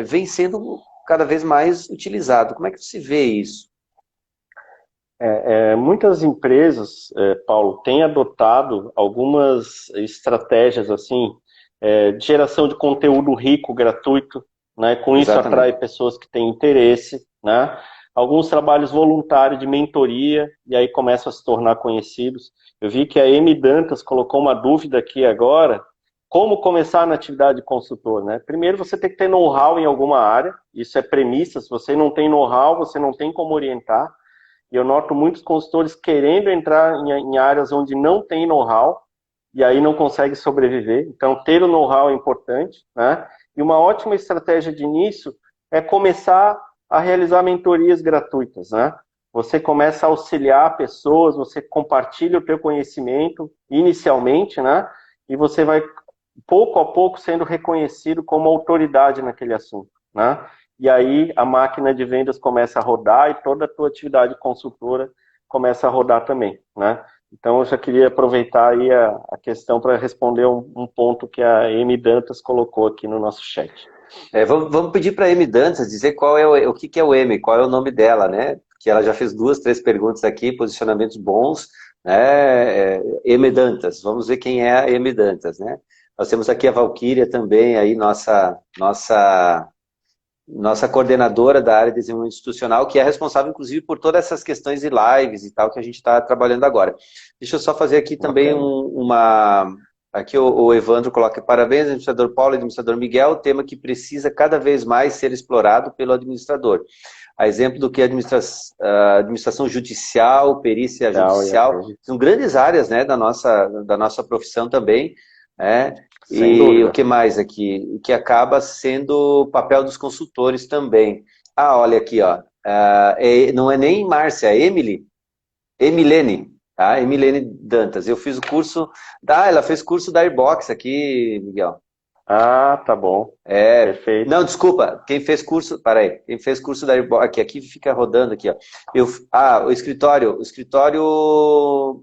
vem sendo cada vez mais utilizado. Como é que você vê isso? Muitas empresas, Paulo, têm adotado algumas estratégias assim, de geração de conteúdo rico, gratuito, né? Com isso atrai pessoas que têm interesse, né? Alguns trabalhos voluntários de mentoria, e aí começam a se tornar conhecidos. Eu vi que a Amy Dantas colocou uma dúvida aqui agora, como começar na atividade de consultor, né? Primeiro você tem que ter know-how em alguma área, isso é premissa, se você não tem know-how, você não tem como orientar. E eu noto muitos consultores querendo entrar em áreas onde não tem know-how, e aí não consegue sobreviver. Então, ter o know-how é importante, né? E uma ótima estratégia de início é começar a realizar mentorias gratuitas, né? Você começa a auxiliar pessoas, você compartilha o teu conhecimento inicialmente, né? E você vai, pouco a pouco, sendo reconhecido como autoridade naquele assunto, né? E aí a máquina de vendas começa a rodar e toda a tua atividade consultora começa a rodar também, né? Então eu já queria aproveitar aí a questão para responder um ponto que a Amy Dantas colocou aqui no nosso chat. Vamos pedir para a Amy Dantas dizer qual é o que é o Amy, qual é o nome dela, né? Que ela já fez 2, 3 perguntas aqui, posicionamentos bons, né? Amy Dantas, vamos ver quem é a Amy Dantas, né? Nós temos aqui a Valquíria também, aí nossa coordenadora da área de desenvolvimento institucional, que é responsável, inclusive, por todas essas questões de lives e tal, que a gente está trabalhando agora. Deixa eu só fazer aqui também Aqui o Evandro coloca: parabéns, administrador Paulo e administrador Miguel, tema que precisa cada vez mais ser explorado pelo administrador. A exemplo do que a administração judicial, perícia judicial, são grandes áreas, né, da nossa profissão também, né? E o que mais aqui? O que acaba sendo o papel dos consultores também. Olha aqui, ó. Não é nem Márcia, é Emilene. A Emilene Dantas. Eu fiz o curso... ela fez curso da Airbox aqui, Miguel. Ah, tá bom. Perfeito. Não, desculpa. Quem fez curso... Peraí. Quem fez curso da Airbox... Aqui fica rodando aqui, ó. O escritório... Escritório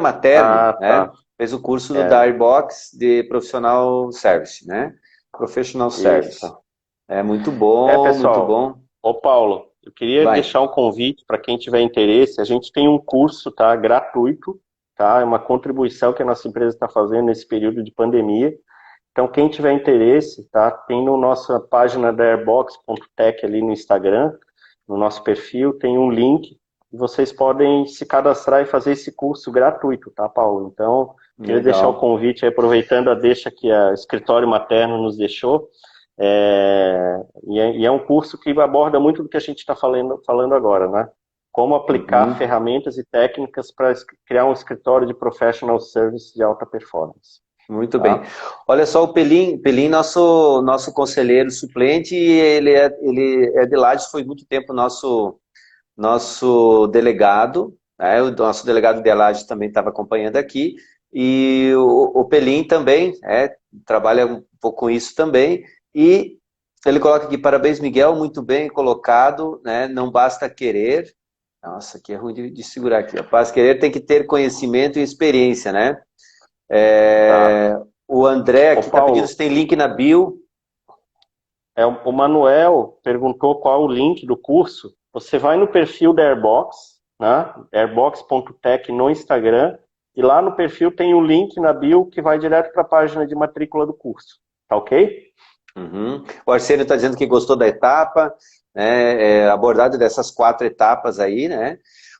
Materno, né? Tá. Fez o curso da Airbox de Professional Service, né? Professional Service. Isso. É muito bom, Pessoal, muito bom. Ô Paulo, eu queria deixar um convite para quem tiver interesse. A gente tem um curso, tá, gratuito, tá? É uma contribuição que a nossa empresa está fazendo nesse período de pandemia. Então, quem tiver interesse, tá, tem na nossa página da airbox.tech ali no Instagram, no nosso perfil, tem um link e vocês podem se cadastrar e fazer esse curso gratuito, tá, Paulo? Então, queria deixar o convite aí, aproveitando a deixa que a Escritório Materno nos deixou. E é um curso que aborda muito do que a gente está falando agora, né? Como aplicar ferramentas e técnicas para criar um escritório de professional service de alta performance. Muito bem. Olha só, o Pelim, nosso conselheiro suplente, ele é de Lages, foi muito tempo nosso delegado, né? O nosso delegado de Lages também estava acompanhando aqui, e o Pelim também trabalha um pouco com isso também. E ele coloca aqui, parabéns, Miguel, muito bem colocado, né? Não basta querer. Nossa, aqui é ruim de segurar aqui. Basta querer, tem que ter conhecimento e experiência, né? O André aqui está pedindo se tem link na bio. O Manuel perguntou qual o link do curso. Você vai no perfil da Airbox, né? airbox.tech no Instagram, e lá no perfil tem o link na bio que vai direto para a página de matrícula do curso. Tá ok? O Arcênio está dizendo que gostou da etapa, né, abordado dessas 4 etapas aí, né?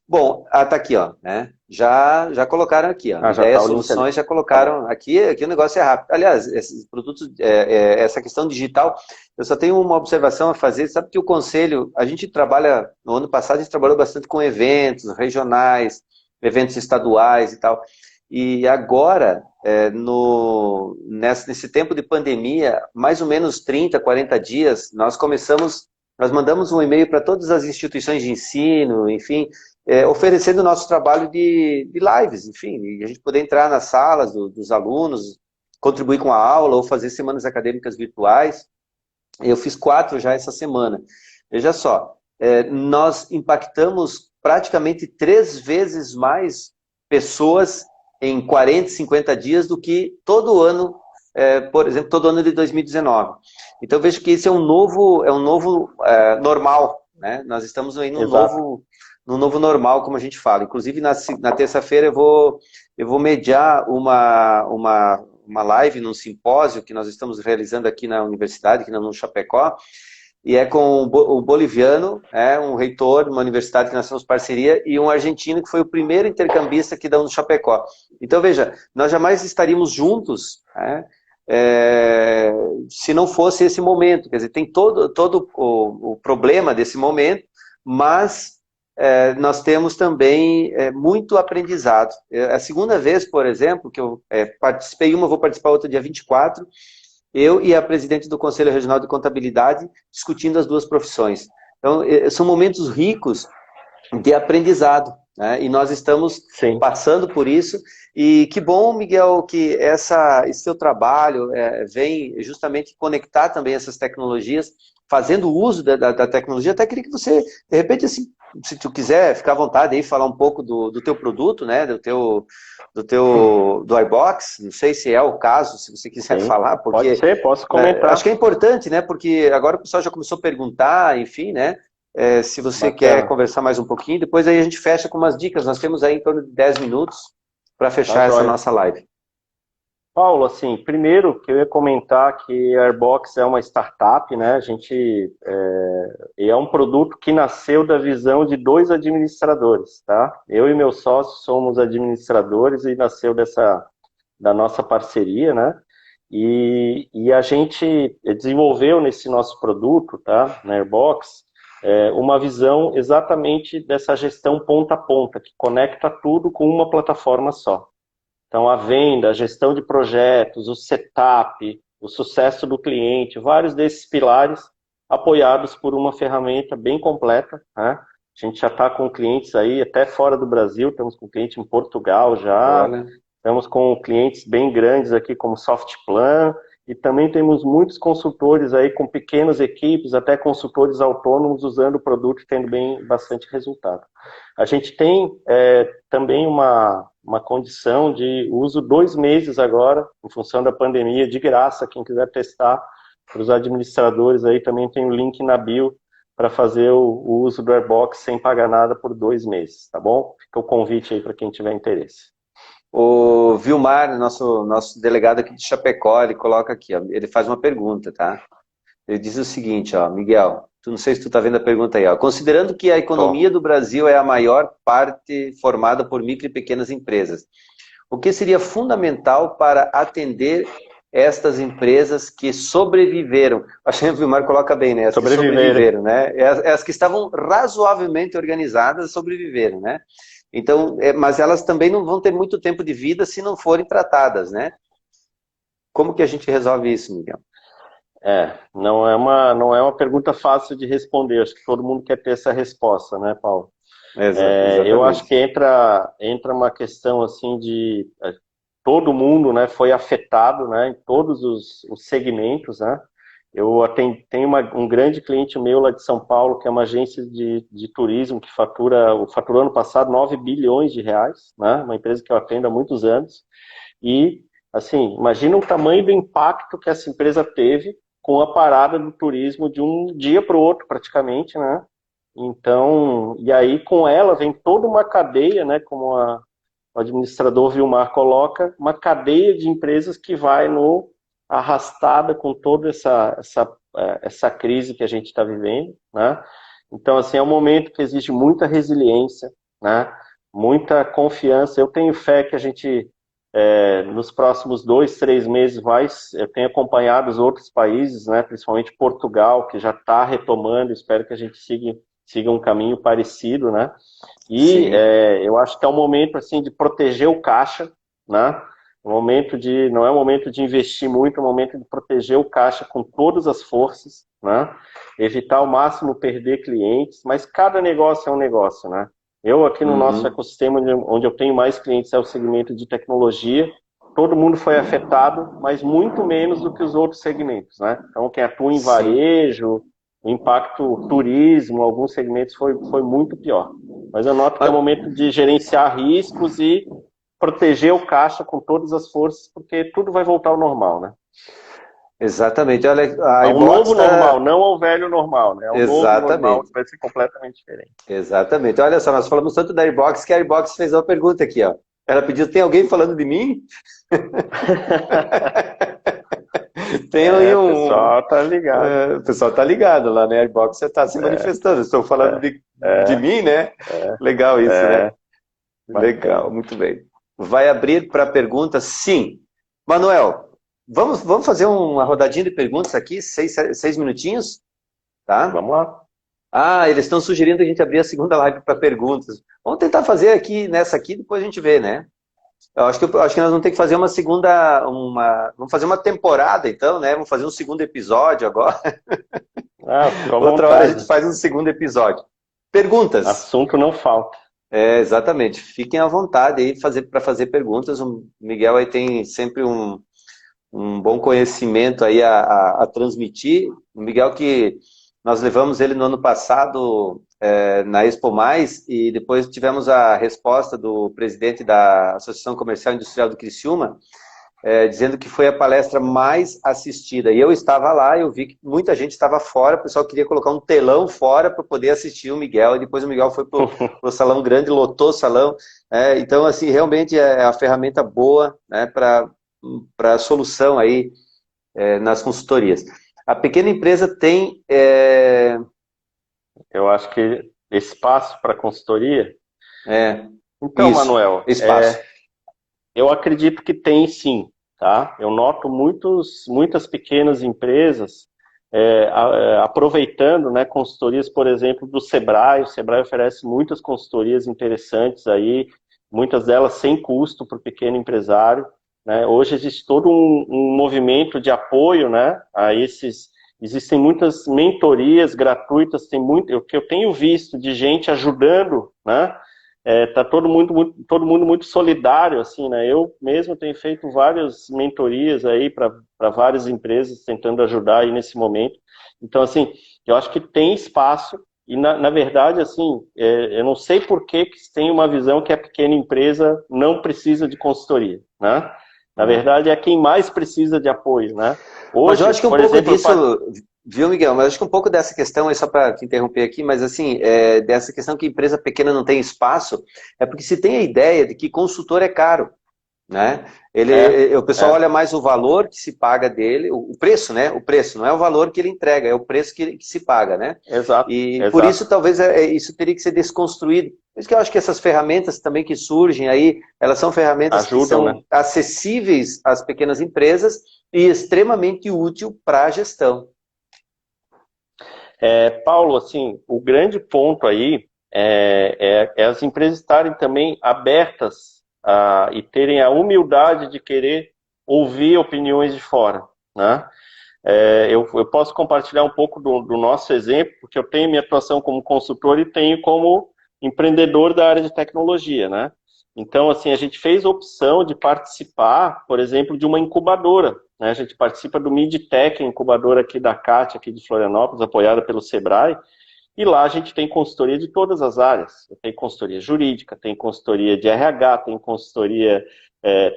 Bom, tá aqui, ó, né? Já colocaram aqui, ó. Ideias, soluções, já colocaram aqui o negócio é rápido. Aliás, esses produtos, essa questão digital, eu só tenho uma observação a fazer. Sabe que o Conselho, a gente trabalha, no ano passado a gente trabalhou bastante com eventos regionais, eventos estaduais e tal. E agora, nesse tempo de pandemia, mais ou menos 30, 40 dias, nós mandamos um e-mail para todas as instituições de ensino, enfim, oferecendo o nosso trabalho de lives, enfim, e a gente poder entrar nas salas dos alunos, contribuir com a aula ou fazer semanas acadêmicas virtuais. Eu fiz 4 já essa semana. Veja só, nós impactamos praticamente 3 vezes mais pessoas em 40, 50 dias do que todo ano, por exemplo, todo ano de 2019. Então, vejo que esse é um novo normal, né? Nós estamos aí num novo normal, como a gente fala. Inclusive, na terça-feira eu vou mediar uma live num simpósio que nós estamos realizando aqui na universidade, aqui no Chapecó, e é com o boliviano, um reitor de uma universidade que nós temos parceria, e um argentino que foi o primeiro intercambista aqui da Chapecó. Então, veja, nós jamais estaríamos juntos, se não fosse esse momento. Quer dizer, tem todo o problema desse momento, mas nós temos também muito aprendizado. É a segunda vez, por exemplo, que eu participei, vou participar outra dia 24, eu e a presidente do Conselho Regional de Contabilidade discutindo as 2 profissões. Então, são momentos ricos de aprendizado, né? E nós estamos passando por isso. E que bom, Miguel, que esse seu trabalho vem justamente conectar também essas tecnologias, fazendo uso da tecnologia. Até queria que você, de repente, assim, se tu quiser, ficar à vontade aí, falar um pouco do teu produto, né, do iBox, não sei se é o caso, se você quiser falar, porque... Pode ser, posso comentar. Acho que é importante, né, porque agora o pessoal já começou a perguntar, enfim, né, se você quer conversar mais um pouquinho, depois aí a gente fecha com umas dicas. Nós temos aí em torno de 10 minutos para fechar essa nossa live. Paulo, assim, primeiro que eu ia comentar que a Airbox é uma startup, né? A gente é um produto que nasceu da visão de 2 administradores, tá? Eu e meu sócio somos administradores e nasceu da nossa parceria, né? E a gente desenvolveu nesse nosso produto, tá? Na Airbox, uma visão exatamente dessa gestão ponta a ponta, que conecta tudo com uma plataforma só. Então, a venda, a gestão de projetos, o setup, o sucesso do cliente, vários desses pilares apoiados por uma ferramenta bem completa, né? A gente já está com clientes aí até fora do Brasil, estamos com cliente em Portugal já, Olha. estamos com clientes bem grandes aqui como Softplan, e também temos muitos consultores aí com pequenas equipes, até consultores autônomos usando o produto e tendo bastante resultado. A gente tem também uma condição de uso 2 meses agora, em função da pandemia, de graça, quem quiser testar, para os administradores aí também tem o link na bio para fazer o uso do Airbox sem pagar nada por 2 meses, tá bom? Fica o convite aí para quem tiver interesse. O Vilmar, nosso delegado aqui de Chapecó, ele coloca aqui, ó, ele faz uma pergunta, tá? Ele diz o seguinte, ó, Miguel, não sei se tu tá vendo a pergunta aí, ó. Considerando que a economia do Brasil é a maior parte formada por micro e pequenas empresas, o que seria fundamental para atender estas empresas que sobreviveram? Acho que o Vilmar coloca bem, né? As que sobreviveram, né? As que estavam razoavelmente organizadas sobreviveram, né? Então, mas elas também não vão ter muito tempo de vida se não forem tratadas, né? Como que a gente resolve isso, Miguel? Não é uma pergunta fácil de responder. Acho que todo mundo quer ter essa resposta, né, Paulo? Exatamente. Eu acho que entra uma questão assim de todo mundo, né, foi afetado, né, em todos os segmentos, né? Eu tenho um grande cliente meu lá de São Paulo, que é uma agência de turismo que faturou ano passado 9 bilhões de reais, né? Uma empresa que eu atendo há muitos anos. E, assim, imagina o tamanho do impacto que essa empresa teve com a parada do turismo de um dia para o outro, praticamente, né? Então, e aí com ela vem toda uma cadeia, né, como o administrador Vilmar coloca, uma cadeia de empresas que vai arrastada com toda essa crise que a gente está vivendo, né? Então, assim, é um momento que exige muita resiliência, né? Muita confiança. Eu tenho fé que a gente, nos próximos 2, 3 meses, eu tenho acompanhado os outros países, né? Principalmente Portugal, que já está retomando, espero que a gente siga um caminho parecido, né? E eu acho que é um momento assim de proteger o caixa, né? Não é um momento de investir muito, é um momento de proteger o caixa com todas as forças, né? Evitar ao máximo perder clientes, mas cada negócio é um negócio, né? Eu aqui no nosso ecossistema, onde eu tenho mais clientes, é o segmento de tecnologia. Todo mundo foi afetado, mas muito menos do que os outros segmentos, né? Então, quem atua em varejo, o impacto turismo, alguns segmentos foi muito pior. Mas eu noto que é o momento de gerenciar riscos e proteger o caixa com todas as forças, porque tudo vai voltar ao normal, né? Exatamente. Olha, ao novo normal, não ao velho normal, né? Ao novo normal que vai ser completamente diferente. Exatamente. Olha só, nós falamos tanto da Airbox que a Airbox fez uma pergunta aqui, ó. Ela pediu, tem alguém falando de mim? Tem aí o pessoal tá ligado. O pessoal tá ligado lá, né? A Airbox você tá se manifestando. Estou falando de mim, né? Legal isso, né? Legal, muito bem. Vai abrir para perguntas? Sim. Manuel, vamos fazer uma rodadinha de perguntas aqui, 6 minutinhos? Tá? Vamos lá. Eles estão sugerindo que a gente abrir a segunda live para perguntas. Vamos tentar fazer aqui, nessa aqui, depois a gente vê, né? Eu acho que nós vamos ter que fazer uma segunda, vamos fazer uma temporada então, né? Vamos fazer um segundo episódio agora. Outra hora a gente faz um segundo episódio. Perguntas. Assunto não falta. Exatamente. Fiquem à vontade aí para fazer perguntas. O Miguel aí tem sempre um bom conhecimento aí a transmitir. O Miguel que nós levamos ele no ano passado na Expo Mais e depois tivemos a resposta do presidente da Associação Comercial e Industrial do Criciúma, dizendo que foi a palestra mais assistida. E eu estava lá, eu vi que muita gente estava fora, o pessoal queria colocar um telão fora para poder assistir o Miguel, e depois o Miguel foi para o salão grande, lotou o salão. Então, assim, realmente é a ferramenta boa, né, para a solução aí nas consultorias. A pequena empresa tem... Eu acho que espaço para consultoria... Então, isso, Manuel, espaço. Eu acredito que tem sim, tá? Eu noto muitas pequenas empresas aproveitando, né, consultorias, por exemplo, do Sebrae. O Sebrae oferece muitas consultorias interessantes aí, muitas delas sem custo para o pequeno empresário, né? Hoje existe todo um movimento de apoio, né, a esses existem muitas mentorias gratuitas, o que eu tenho visto de gente ajudando, né? Tá todo mundo muito solidário, assim, né? Eu mesmo tenho feito várias mentorias aí para várias empresas tentando ajudar aí nesse momento. Então, assim, eu acho que tem espaço e, na verdade, assim, eu não sei por que tem uma visão que a pequena empresa não precisa de consultoria, né? Na verdade, é quem mais precisa de apoio, né? Mas eu Hoje, acho que um por pouco exemplo, disso, viu, Miguel? Mas eu acho que um pouco dessa questão, aí só para te interromper aqui, mas assim, dessa questão que empresa pequena não tem espaço, é porque se tem a ideia de que consultor é caro, né? O pessoal olha mais o valor que se paga dele, o preço, né? O preço, não é o valor que ele entrega, é o preço que se paga, né? Exato, E por exato. isso, talvez, isso teria que ser desconstruído. Por isso que eu acho que essas ferramentas também que surgem aí, elas são ferramentas que Ajudam, né? são acessíveis às pequenas empresas e extremamente útil para a gestão. Paulo, assim, o grande ponto aí é as empresas estarem também abertas e terem a humildade de querer ouvir opiniões de fora, né? Eu posso compartilhar um pouco do nosso exemplo, porque eu tenho minha atuação como consultor e tenho como empreendedor da área de tecnologia, né? Então, assim, a gente fez a opção de participar, por exemplo, de uma incubadora, né? A gente participa do MidTech, a incubadora aqui da CAT, aqui de Florianópolis, apoiada pelo Sebrae, e lá a gente tem consultoria de todas as áreas. Tem consultoria jurídica, tem consultoria de RH, tem consultoria,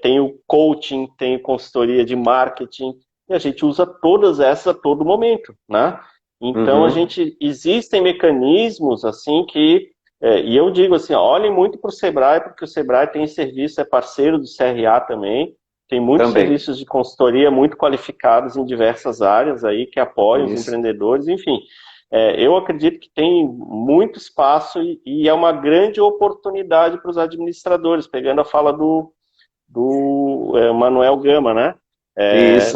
tem o coaching, tem consultoria de marketing, e a gente usa todas essas a todo momento, né? Então, existem mecanismos, assim, e eu digo assim, olhem muito para o Sebrae, porque o Sebrae tem serviço, é parceiro do CRA também, tem muitos serviços de consultoria muito qualificados em diversas áreas aí, que apoiam os empreendedores, enfim. Eu acredito que tem muito espaço e é uma grande oportunidade para os administradores, pegando a fala do Manuel Gama, né?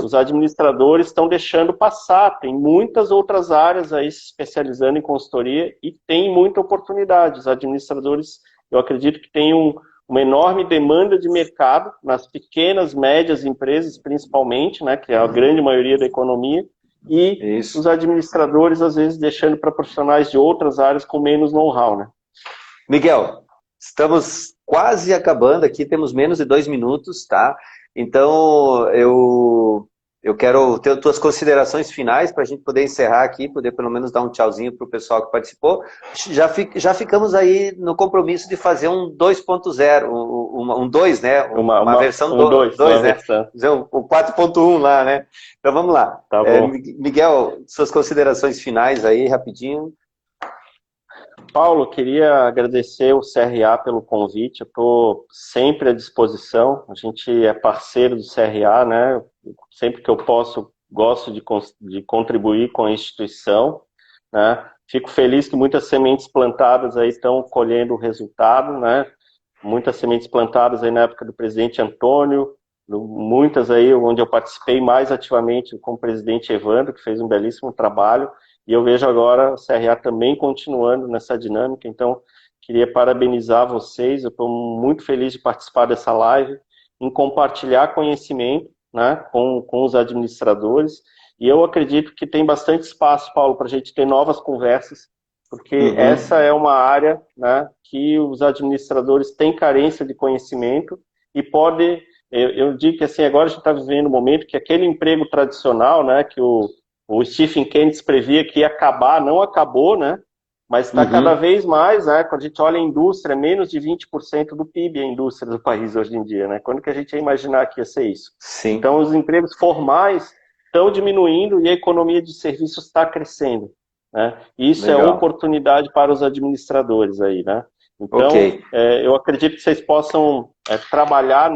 Os administradores estão deixando passar, tem muitas outras áreas aí se especializando em consultoria e tem muita oportunidade. Os administradores, eu acredito que tem uma enorme demanda de mercado nas pequenas, médias empresas, principalmente, né, que é a grande maioria da economia, e os administradores, às vezes, deixando para profissionais de outras áreas com menos know-how, né? Miguel, estamos quase acabando aqui, temos menos de 2 minutos, tá? Então, eu quero ter tuas considerações finais para a gente poder encerrar aqui, poder pelo menos dar um tchauzinho para o pessoal que participou. Já ficamos aí no compromisso de fazer um 2.0, um 2, né? Uma versão 2, né? Versão. O 4.1 lá, né? Então vamos lá. Tá bom. Miguel, suas considerações finais aí, rapidinho. Paulo, queria agradecer o CRA pelo convite, eu estou sempre à disposição, a gente é parceiro do CRA, né? Sempre que eu posso, gosto de contribuir com a instituição, né? Fico feliz que muitas sementes plantadas aí estão colhendo o resultado, né? Muitas sementes plantadas aí na época do presidente Antônio, muitas aí onde eu participei mais ativamente com o presidente Evandro, que fez um belíssimo trabalho, e eu vejo agora o CRA também continuando nessa dinâmica, então queria parabenizar vocês, eu estou muito feliz de participar dessa live, em compartilhar conhecimento, né, com os administradores, e eu acredito que tem bastante espaço, Paulo, para a gente ter novas conversas, porque essa é uma área, né, que os administradores têm carência de conhecimento e pode, eu digo que assim, agora a gente está vivendo um momento que aquele emprego tradicional, né, que o Stephen Keynes previa que ia acabar, não acabou, né? Mas está cada vez mais, né? Quando a gente olha a indústria, menos de 20% do PIB é a indústria do país hoje em dia, né? Quando que a gente ia imaginar que ia ser isso? Sim. Então, os empregos formais estão diminuindo e a economia de serviços está crescendo, né? E isso Legal. É oportunidade para os administradores aí, né? Então, eu acredito que vocês possam trabalhar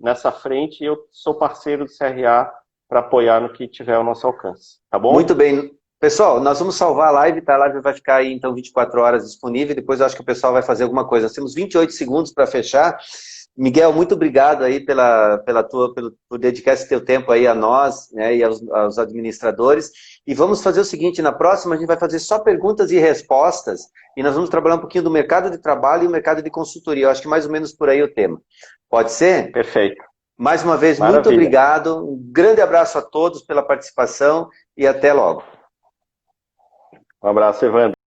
nessa frente e eu sou parceiro do CRA para apoiar no que tiver ao nosso alcance, tá bom? Muito bem. Pessoal, nós vamos salvar a live, tá? A live vai ficar aí, então, 24 horas disponível, depois eu acho que o pessoal vai fazer alguma coisa. Nós temos 28 segundos para fechar. Miguel, muito obrigado aí por dedicar esse teu tempo aí a nós, né, e aos administradores. E vamos fazer o seguinte, na próxima a gente vai fazer só perguntas e respostas, e nós vamos trabalhar um pouquinho do mercado de trabalho e o mercado de consultoria. Eu acho que mais ou menos por aí o tema. Pode ser? Perfeito. Mais uma vez, Maravilha. muito obrigado. Um grande abraço a todos pela participação e até logo. Um abraço, Evandro.